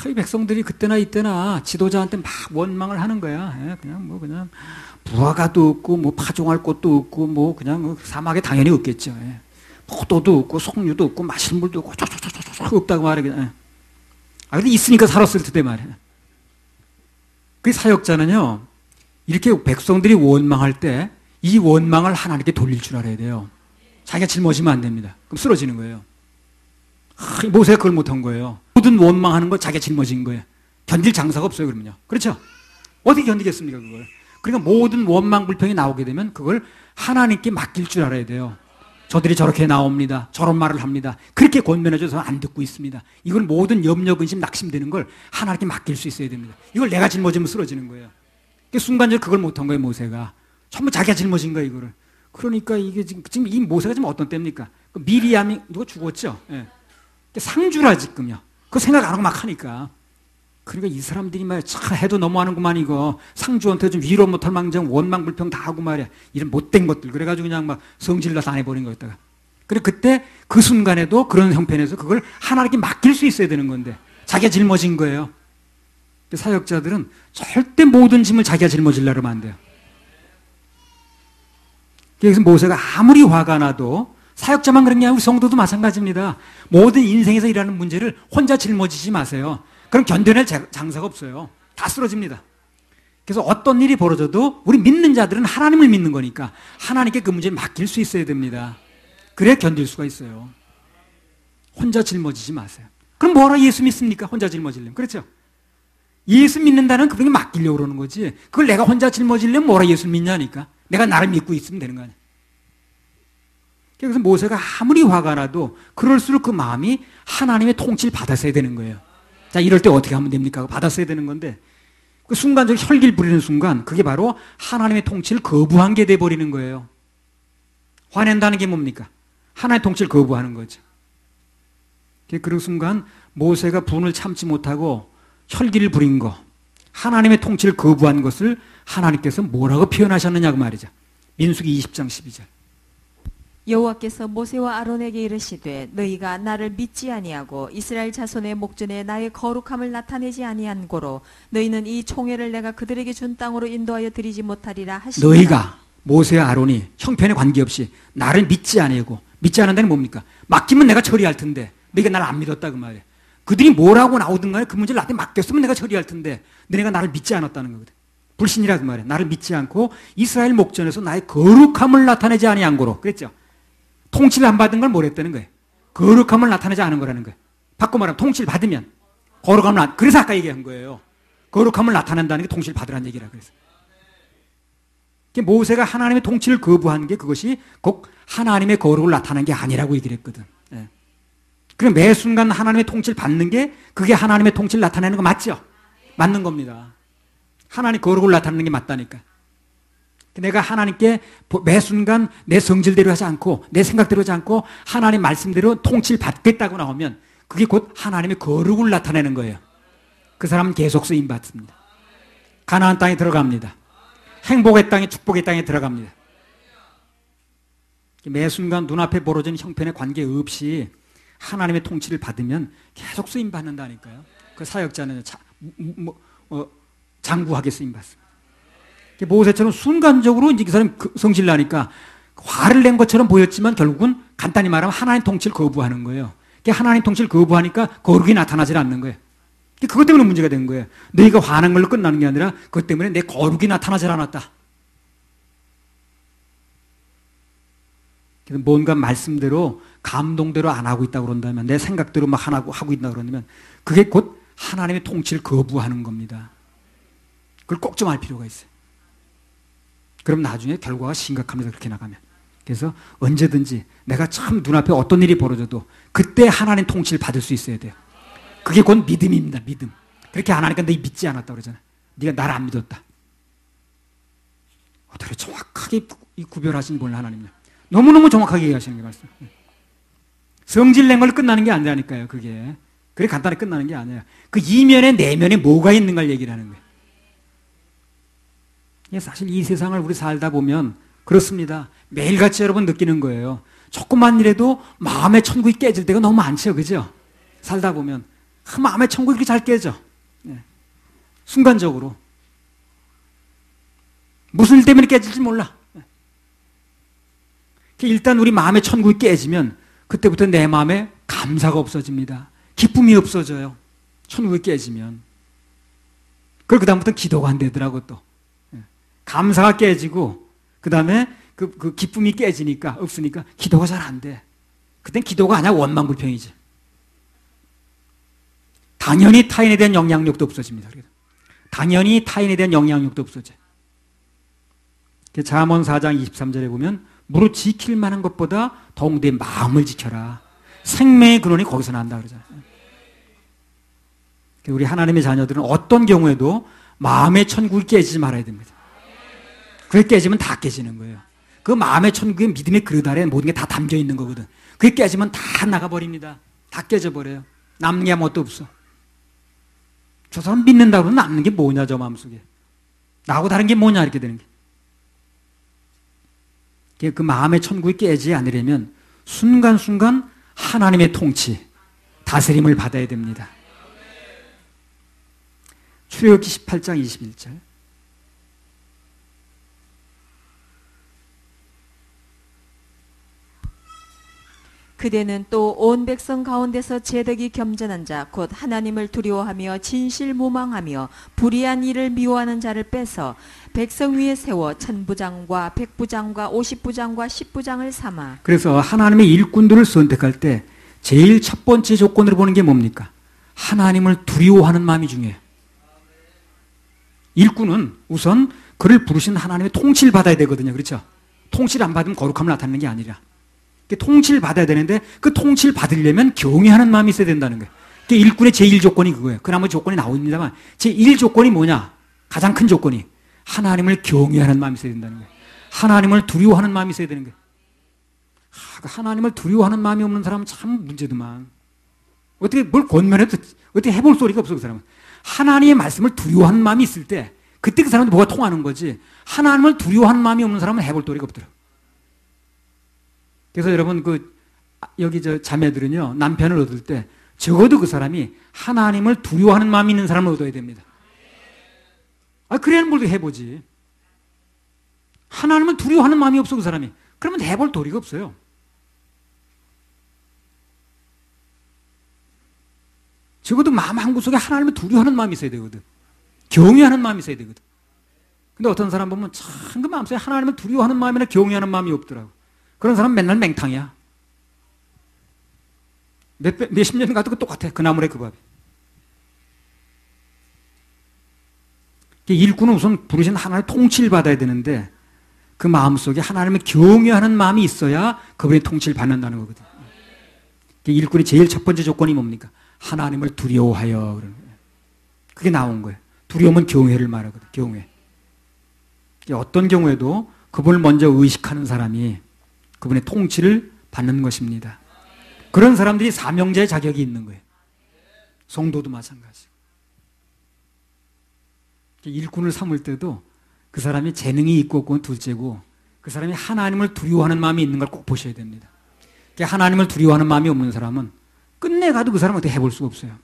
이 백성들이 그때나 이때나 지도자한테 막 원망을 하는 거야. 그냥 무화과도 없고 파종할 곳도 없고 그냥 사막에 당연히 없겠죠. 포도도 없고 석류도 없고 마실 물도 없고 없다고 말해. 근데 있으니까 살았을 텐데 말이야. 그 사역자는요, 이렇게 백성들이 원망할 때 이 원망을 하나님께 돌릴 줄 알아야 돼요. 자기가 짊어지면 안 됩니다. 그럼 쓰러지는 거예요. 모세가 그걸 못한 거예요. 모든 원망하는 거 자기가 짊어진 거예요. 견딜 장사가 없어요, 그러면요. 그렇죠? 어떻게 견디겠습니까, 그걸? 그러니까 모든 원망, 불평이 나오게 되면 그걸 하나님께 맡길 줄 알아야 돼요. 저들이 저렇게 나옵니다. 저런 말을 합니다. 그렇게 권면해줘서 안 듣고 있습니다. 이걸 모든 염려, 근심, 낙심되는 걸 하나님께 맡길 수 있어야 됩니다. 이걸 내가 짊어지면 쓰러지는 거예요. 순간적으로 그걸 못한 거예요, 모세가. 전부 자기가 짊어진 거예요, 이거를. 그러니까 이게 지금 이 모세가 지금 어떤 때입니까? 미리암이 누가 죽었죠? 예. 상주라 지금요. 그 생각 안 하고 막 하니까. 그러니까 이 사람들이 말이야, 참 해도 너무하는구만 이거. 상주한테 좀 위로 못할 망정 원망불평 다 하고 말이야. 이런 못된 것들. 그래가지고 그냥 막 성질나서 안 해버린 거였다가. 그래 그때 그 순간에도 그런 형편에서 그걸 하나님께 맡길 수 있어야 되는 건데 자기가 짊어진 거예요. 사역자들은 절대 모든 짐을 자기가 짊어지려고 하면 안 돼요. 그래서 모세가 아무리 화가 나도 사역자만 그런 게 아니고 성도도 마찬가지입니다. 모든 인생에서 일하는 문제를 혼자 짊어지지 마세요. 그럼 견뎌낼 장사가 없어요. 다 쓰러집니다. 그래서 어떤 일이 벌어져도 우리 믿는 자들은 하나님을 믿는 거니까 하나님께 그 문제를 맡길 수 있어야 됩니다. 그래야 견딜 수가 있어요. 혼자 짊어지지 마세요. 그럼 뭐라 예수 믿습니까? 혼자 짊어지려면. 그렇죠? 예수 믿는다는 그분에게 맡기려고 그러는 거지. 그걸 내가 혼자 짊어지려면 뭐라 예수 믿냐니까. 내가 나를 믿고 있으면 되는 거 아니야. 그래서 모세가 아무리 화가 나도 그럴수록 그 마음이 하나님의 통치를 받았어야 되는 거예요. 자, 이럴 때 어떻게 하면 됩니까? 받았어야 되는 건데 그 순간적으로 혈기를 부리는 순간 그게 바로 하나님의 통치를 거부한 게 돼버리는 거예요. 화낸다는 게 뭡니까? 하나님의 통치를 거부하는 거죠. 그 순간 모세가 분을 참지 못하고 혈기를 부린 거, 하나님의 통치를 거부한 것을 하나님께서 뭐라고 표현하셨느냐고 말이죠. 민수기 20장 12절. 여호와께서 모세와 아론에게 이르시되 너희가 나를 믿지 아니하고 이스라엘 자손의 목전에 나의 거룩함을 나타내지 아니한 고로 너희는 이 총회를 내가 그들에게 준 땅으로 인도하여 드리지 못하리라 하시니라. 너희가 모세와 아론이 형편에 관계없이 나를 믿지 아니하고 믿지 않는다는 뭡니까? 맡기면 내가 처리할 텐데 너희가 나를 안 믿었다 그 말이야. 그들이 뭐라고 나오든 간에 그 문제를 나한테 맡겼으면 내가 처리할 텐데 너네가 나를 믿지 않았다는 거거든. 불신이라 그 말이야. 나를 믿지 않고 이스라엘 목전에서 나의 거룩함을 나타내지 아니한 거로 그랬죠. 통치를 안 받은 걸 뭐랬다는 거예요. 거룩함을 나타내지 않은 거라는 거예요. 바꿔 말하면 통치를 받으면 거룩함을 그래서 아까 얘기한 거예요. 거룩함을 나타낸다는 게 통치를 받으라는 얘기라 그래서. 모세가 하나님의 통치를 거부한 게 그것이 꼭 하나님의 거룩을 나타낸 게 아니라고 얘기를 했거든. 예. 그럼 매 순간 하나님의 통치를 받는 게 그게 하나님의 통치를 나타내는 거 맞죠? 맞는 겁니다. 하나님 거룩을 나타내는 게 맞다니까. 내가 하나님께 매 순간 내 성질대로 하지 않고 내 생각대로 하지 않고 하나님 말씀대로 통치를 받겠다고 나오면 그게 곧 하나님의 거룩을 나타내는 거예요. 그 사람은 계속 쓰임 받습니다. 가나안 땅에 들어갑니다. 행복의 땅에 축복의 땅에 들어갑니다. 매 순간 눈앞에 벌어지는 형편에 관계없이 하나님의 통치를 받으면 계속 쓰임 받는다니까요. 그 사역자는 장구하게 쓰임 받습니다. 모세처럼 순간적으로 이제 그 사람이 성질 나니까 화를 낸 것처럼 보였지만 결국은 간단히 말하면 하나님 통치를 거부하는 거예요. 하나님 통치를 거부하니까 거룩이 나타나질 않는 거예요. 그것 때문에 문제가 된 거예요. 너희가 화난 걸로 끝나는 게 아니라 그것 때문에 내 거룩이 나타나질 않았다. 그래서 뭔가 말씀대로 감동대로 안 하고 있다고 그런다면 내 생각대로 막 하고 있다 그런다면 그게 곧 하나님의 통치를 거부하는 겁니다. 그걸 꼭 좀 알 필요가 있어요. 그럼 나중에 결과가 심각합니다. 그렇게 나가면. 그래서 언제든지 내가 참 눈앞에 어떤 일이 벌어져도 그때 하나님 통치를 받을 수 있어야 돼요. 그게 곧 믿음입니다. 믿음. 그렇게 안 하니까 너희 믿지 않았다 그러잖아요. 네가 나를 안 믿었다. 어떻게 정확하게 구별하시는 분을 하나님요. 너무너무 정확하게 얘기하시는 게 말씀. 성질 낸 걸 끝나는 게 아니라니까요. 그게. 그래 간단히 끝나는 게 아니에요. 그 이면에 내면에 뭐가 있는가를 얘기를 하는 거예요. 사실 이 세상을 우리 살다 보면 그렇습니다. 매일같이 여러분 느끼는 거예요. 조금만 일해도 마음의 천국이 깨질 때가 너무 많죠. 그죠? 살다 보면 마음의 천국이 그렇게 잘 깨져. 네. 순간적으로. 무슨 일 때문에 깨질지 몰라. 네. 일단 우리 마음의 천국이 깨지면 그때부터 내 마음에 감사가 없어집니다. 기쁨이 없어져요. 천국이 깨지면. 그리고 그 다음부터 기도가 안 되더라고 또. 감사가 깨지고 그 다음에 그 기쁨이 깨지니까 없으니까 기도가 잘 안 돼. 그땐 기도가 아니야 원망불평이지. 당연히 타인에 대한 영향력도 없어집니다. 당연히 타인에 대한 영향력도 없어져. 잠언 4장 23절에 보면 무릇 지킬 만한 것보다 더욱 내 마음을 지켜라. 생명의 근원이 거기서 난다 그러잖아요. 우리 하나님의 자녀들은 어떤 경우에도 마음의 천국이 깨지지 말아야 됩니다. 그게 깨지면 다 깨지는 거예요. 그 마음의 천국의 믿음의 그릇 아래 모든 게 다 담겨 있는 거거든. 그게 깨지면 다 나가버립니다. 다 깨져버려요. 남는 게 아무것도 없어. 저 사람 믿는다고 남는 게 뭐냐, 저 마음속에. 나하고 다른 게 뭐냐, 이렇게 되는 게. 그 마음의 천국이 깨지지 않으려면 순간순간 하나님의 통치, 다스림을 받아야 됩니다. 출애굽기 18장 21절. 그대는 또 온 백성 가운데서 제덕이 겸전한 자 곧 하나님을 두려워하며 진실무망하며 불의한 일을 미워하는 자를 빼서 백성 위에 세워 천부장과 백부장과 50부장과 10부장을 삼아. 그래서 하나님의 일꾼들을 선택할 때 제일 첫 번째 조건으로 보는 게 뭡니까? 하나님을 두려워하는 마음이 중요해요. 일꾼은 우선 그를 부르신 하나님의 통치를 받아야 되거든요. 그렇죠? 통치를 안 받으면 거룩함을 나타내는 게 아니라 통치를 받아야 되는데 그 통치를 받으려면 경외하는 마음이 있어야 된다는 거예요. 일꾼의 제1조건이 그거예요. 그 나머지 조건이 나옵니다만 제1조건이 뭐냐? 가장 큰 조건이 하나님을 경외하는 마음이 있어야 된다는 거예요. 하나님을 두려워하는 마음이 있어야 되는 거예요. 하나님을 두려워하는 마음이 없는 사람은 참 문제더만. 어떻게 뭘 권면해도 어떻게 해볼 소리가 없어, 그 사람은. 하나님의 말씀을 두려워하는 마음이 있을 때 그때 그 사람도 뭐가 통하는 거지. 하나님을 두려워하는 마음이 없는 사람은 해볼 도리가 없더라고요. 그래서 여러분 여기 자매들은요, 남편을 얻을 때 적어도 그 사람이 하나님을 두려워하는 마음이 있는 사람을 얻어야 됩니다. 그래야 뭘 해보지. 하나님을 두려워하는 마음이 없어, 그 사람이. 그러면 해볼 도리가 없어요. 적어도 마음 한구석에 하나님을 두려워하는 마음이 있어야 되거든. 경외하는 마음이 있어야 되거든. 근데 어떤 사람 보면 참 그 마음속에 하나님을 두려워하는 마음이나 경외하는 마음이 없더라고. 그런 사람은 맨날 맹탕이야. 몇십 년 가도 똑같아. 그 나물에 그 밥이. 일꾼은 우선 부르신 하나님의 통치를 받아야 되는데 그 마음속에 하나님을 경외하는 마음이 있어야 그분의 통치를 받는다는 거거든. 일꾼의 제일 첫 번째 조건이 뭡니까? 하나님을 두려워하여. 그러는 거예요. 그게 나온 거예요. 두려움은 경외를 말하거든. 경외. 어떤 경우에도 그분을 먼저 의식하는 사람이 그분의 통치를 받는 것입니다. 그런 사람들이 사명자의 자격이 있는 거예요. 성도도 마찬가지고. 일꾼을 삼을 때도 그 사람이 재능이 있고 없고는 둘째고 그 사람이 하나님을 두려워하는 마음이 있는 걸 꼭 보셔야 됩니다. 하나님을 두려워하는 마음이 없는 사람은 끝내 가도 그 사람은 어떻게 해볼 수가 없어요.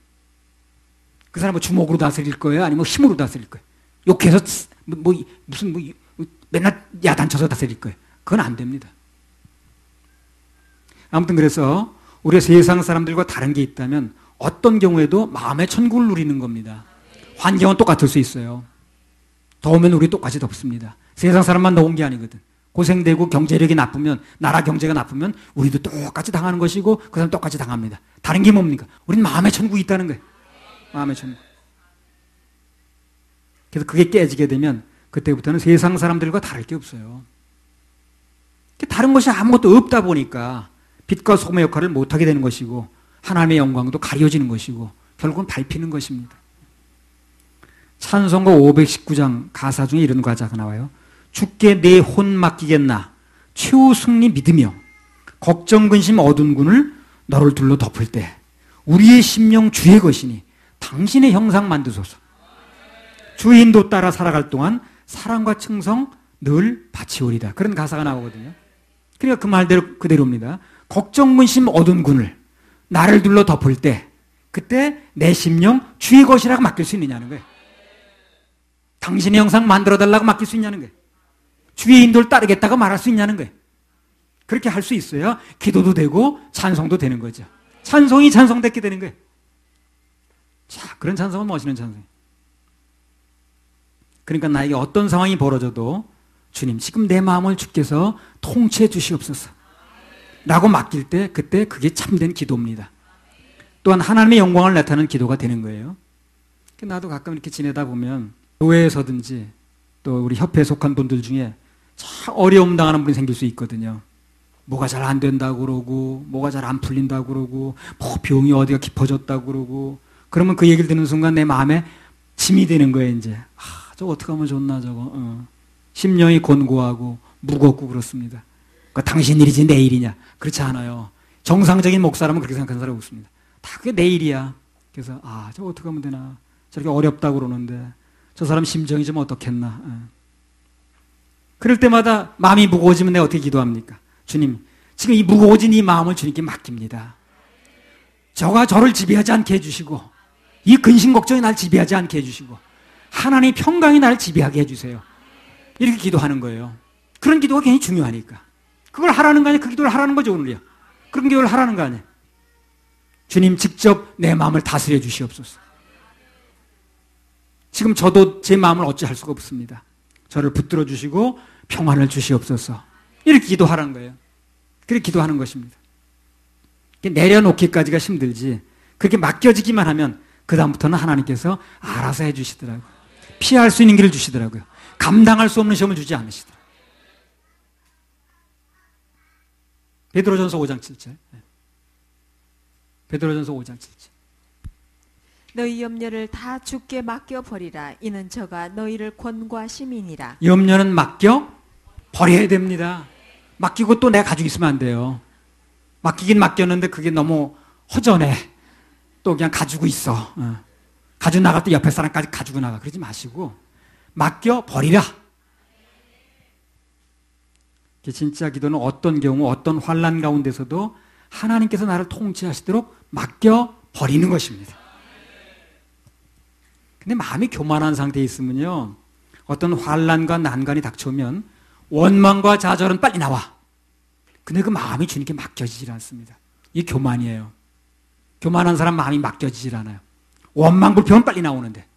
그 사람은 주먹으로 다스릴 거예요? 아니면 힘으로 다스릴 거예요? 욕해서 맨날 야단쳐서 다스릴 거예요? 그건 안 됩니다. 아무튼 그래서 우리가 세상 사람들과 다른 게 있다면 어떤 경우에도 마음의 천국을 누리는 겁니다. 환경은 똑같을 수 있어요. 더우면 우리 똑같이 덥습니다. 세상 사람만 더운 게 아니거든. 고생되고 경제력이 나쁘면, 나라 경제가 나쁘면 우리도 똑같이 당하는 것이고 그 사람 똑같이 당합니다. 다른 게 뭡니까? 우린 마음의 천국이 있다는 거예요. 마음의 천국. 그래서 그게 깨지게 되면 그때부터는 세상 사람들과 다를 게 없어요. 다른 것이 아무것도 없다 보니까 빛과 소금의 역할을 못하게 되는 것이고 하나님의 영광도 가려지는 것이고 결국은 밟히는 것입니다. 찬송가 519장 가사 중에 이런 가사가 나와요. 주께 내 혼 맡기겠나 최후 승리 믿으며 걱정 근심 어두운 군을 너를 둘러 덮을 때 우리의 심령 주의 것이니 당신의 형상 만드소서. 주의 인도 따라 살아갈 동안 사랑과 충성 늘 바치오리다. 그런 가사가 나오거든요. 그러니까 그 말대로 그대로입니다. 걱정 근심 어두운 군을 나를 둘러 덮을 때 그때 내 심령 주의 것이라고 맡길 수 있느냐는 거예요. 당신의 형상 만들어달라고 맡길 수 있냐는 거예요. 주의 인도를 따르겠다고 말할 수 있냐는 거예요. 그렇게 할 수 있어야 기도도 되고 찬송도 되는 거죠. 찬송이 찬송됐게 되는 거예요. 자, 그런 찬송은 멋있는 찬송이에요. 그러니까 나에게 어떤 상황이 벌어져도 주님 지금 내 마음을 주께서 통치해 주시옵소서 라고 맡길 때 그때 그게 참된 기도입니다. 또한 하나님의 영광을 나타내는 기도가 되는 거예요. 나도 가끔 이렇게 지내다 보면 교회에서든지 또 우리 협회에 속한 분들 중에 참 어려움 당하는 분이 생길 수 있거든요. 뭐가 잘 안 된다고 그러고 뭐가 잘 안 풀린다고 그러고 뭐 병이 어디가 깊어졌다고 그러고 그러면 그 얘기를 듣는 순간 내 마음에 짐이 되는 거예요. 이제 저거 어떻게 하면 좋나 저거. 심령이 곤고하고 무겁고 그렇습니다. 그러니까 당신 일이지 내 일이냐. 그렇지 않아요. 정상적인 목사라면 그렇게 생각하는 사람이 없습니다. 다 그게 내 일이야. 그래서 저거 어떻게 하면 되나. 저렇게 어렵다고 그러는데 저 사람 심정이 좀 어떻겠나. 그럴 때마다 마음이 무거워지면 내가 어떻게 기도합니까? 주님, 지금 이 무거워진 이 마음을 주님께 맡깁니다. 저가 저를 지배하지 않게 해주시고 이 근심 걱정이 날 지배하지 않게 해주시고 하나님의 평강이 나를 지배하게 해주세요. 이렇게 기도하는 거예요. 그런 기도가 굉장히 중요하니까. 그걸 하라는 거 아니에요? 그 기도를 하라는 거죠, 오늘요. 그런 기도를 하라는 거 아니에요? 주님 직접 내 마음을 다스려 주시옵소서. 지금 저도 제 마음을 어찌할 수가 없습니다. 저를 붙들어 주시고 평안을 주시옵소서. 이렇게 기도하라는 거예요. 그렇게 기도하는 것입니다. 내려놓기까지가 힘들지 그렇게 맡겨지기만 하면 그 다음부터는 하나님께서 알아서 해주시더라고요. 피할 수 있는 길을 주시더라고요. 감당할 수 없는 시험을 주지 않으시더라고요. 베드로전서 5장 7절. 베드로전서 5장 7절. 너희 염려를 다 주께 맡겨버리라. 이는 저가 너희를 권고하심이니라. 염려는 맡겨 버려야 됩니다. 맡기고 또 내가 가지고 있으면 안 돼요. 맡기긴 맡겼는데 그게 너무 허전해. 또 그냥 가지고 있어. 가지고 나갈 때 옆에 사람까지 가지고 나가. 그러지 마시고 맡겨 버리라. 진짜 기도는 어떤 경우 어떤 환난 가운데서도 하나님께서 나를 통치하시도록 맡겨 버리는 것입니다. 근데 마음이 교만한 상태에 있으면요, 어떤 환난과 난관이 닥쳐오면 원망과 좌절은 빨리 나와. 근데 그 마음이 주님께 맡겨지질 않습니다. 이게 교만이에요. 교만한 사람 마음이 맡겨지질 않아요. 원망, 불평은 빨리 나오는데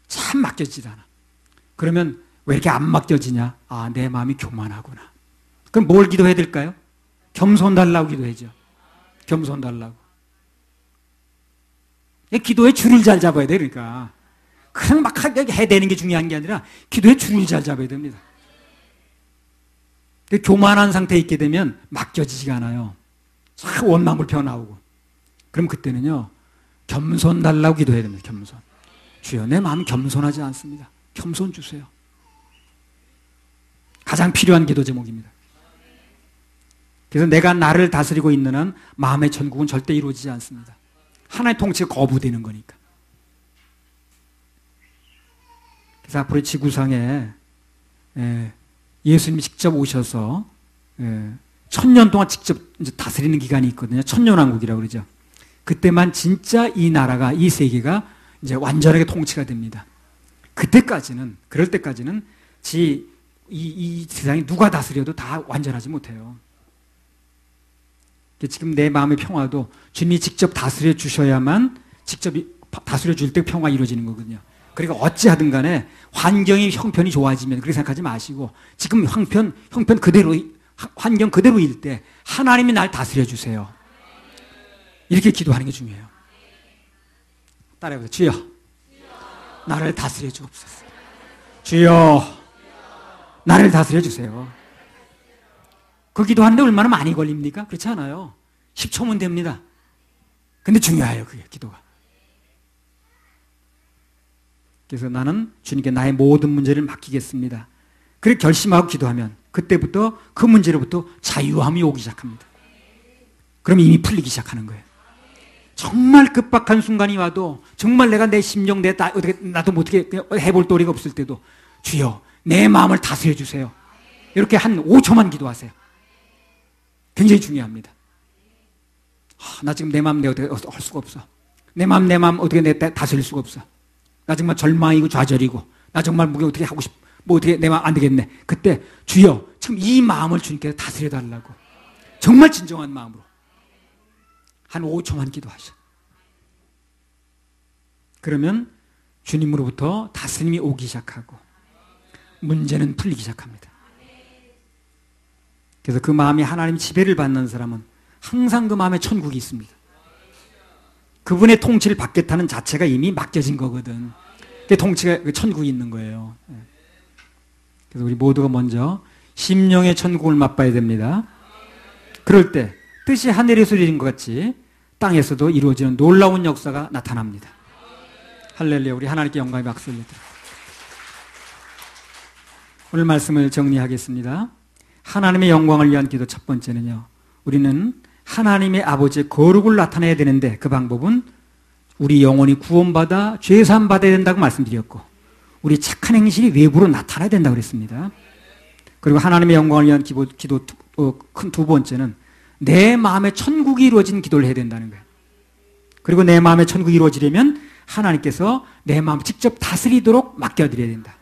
참 맡겨지질 않아. 그러면 왜 이렇게 안 맡겨지냐? 아, 내 마음이 교만하구나. 그럼 뭘 기도해야 될까요? 겸손 달라고 기도해야죠. 겸손 달라고. 기도의 줄을 잘 잡아야 돼. 그러니까 그냥 막 해대는 게 중요한 게 아니라 기도의 줄을 잘 잡아야 됩니다. 교만한 상태에 있게 되면 맡겨지지가 않아요. 참 원망불평 나오고. 그럼 그때는요, 겸손 달라고 기도해야 됩니다. 겸손. 주여, 내 마음이 겸손하지 않습니다. 겸손 주세요. 가장 필요한 기도 제목입니다. 그래서 내가 나를 다스리고 있는 한 마음의 천국은 절대 이루어지지 않습니다. 하나의 통치가 거부되는 거니까. 그래서 앞으로 지구상에 예수님이 직접 오셔서 1000년 동안 직접 이제 다스리는 기간이 있거든요. 천년왕국이라고 그러죠. 그때만 진짜 이 나라가, 이 세계가 이제 완전하게 통치가 됩니다. 그때까지는, 그럴 때까지는 이 세상에 누가 다스려도 다 완전하지 못해요. 지금 내 마음의 평화도 주님이 직접 다스려 주셔야만, 직접 다스려 줄 때 평화가 이루어지는 거거든요. 그러니까 어찌하든 간에 환경이 형편이 좋아지면 그렇게 생각하지 마시고, 지금 형편 그대로, 환경 그대로일 때 하나님이 날 다스려 주세요. 이렇게 기도하는 게 중요해요. 따라해보세요. 주여, 나를 다스려 주옵소서. 주여, 나를 다스려 주세요. 그 기도하는데 얼마나 많이 걸립니까? 그렇지 않아요. 10초면 됩니다. 근데 중요해요, 그게, 기도가. 그래서 나는 주님께 나의 모든 문제를 맡기겠습니다. 그렇게 결심하고 기도하면 그때부터 그 문제로부터 자유함이 오기 시작합니다. 그럼 이미 풀리기 시작하는 거예요. 정말 급박한 순간이 와도, 정말 내가 내 심령, 나도 어떻게 해볼 도리가 없을 때도, 주여, 내 마음을 다스려 주세요. 이렇게 한 5초만 기도하세요. 굉장히 중요합니다. 나 지금 내 마음 내가 어떻게 할 수가 없어. 내 마음 어떻게 내 다스릴 수가 없어. 나 정말 절망이고 좌절이고, 나 정말 어떻게 하고 어떻게 내 마음 안 되겠네. 그때 주여, 지금 이 마음을 주님께서 다스려 달라고 정말 진정한 마음으로 한 5초만 기도하셔. 그러면 주님으로부터 다스림이 오기 시작하고 문제는 풀리기 시작합니다. 그래서 그 마음이 하나님 지배를 받는 사람은 항상 그 마음에 천국이 있습니다. 그분의 통치를 받겠다는 자체가 이미 맡겨진 거거든. 그 통치가, 그 천국이 있는 거예요. 그래서 우리 모두가 먼저 심령의 천국을 맛봐야 됩니다. 그럴 때 뜻이 하늘에서 이루어진 것 같이 땅에서도 이루어지는 놀라운 역사가 나타납니다. 할렐루야. 우리 하나님께 영광의 박수를 드립니다. 오늘 말씀을 정리하겠습니다. 하나님의 영광을 위한 기도 첫 번째는요, 우리는 하나님의 아버지의 거룩을 나타내야 되는데 그 방법은 우리 영혼이 구원받아 죄사함 받아야 된다고 말씀드렸고, 우리 착한 행실이 외부로 나타나야 된다고 그랬습니다. 그리고 하나님의 영광을 위한 기도 큰 두 번째는 내 마음에 천국이 이루어진 기도를 해야 된다는 거예요. 그리고 내 마음에 천국이 이루어지려면 하나님께서 내 마음을 직접 다스리도록 맡겨드려야 된다.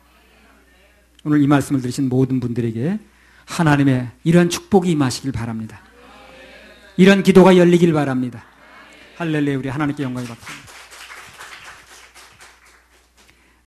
오늘 이 말씀을 들으신 모든 분들에게 하나님의 이러한 축복이 임하시길 바랍니다. 이런 기도가 열리길 바랍니다. 할렐루야. 우리 하나님께 영광을 받습니다.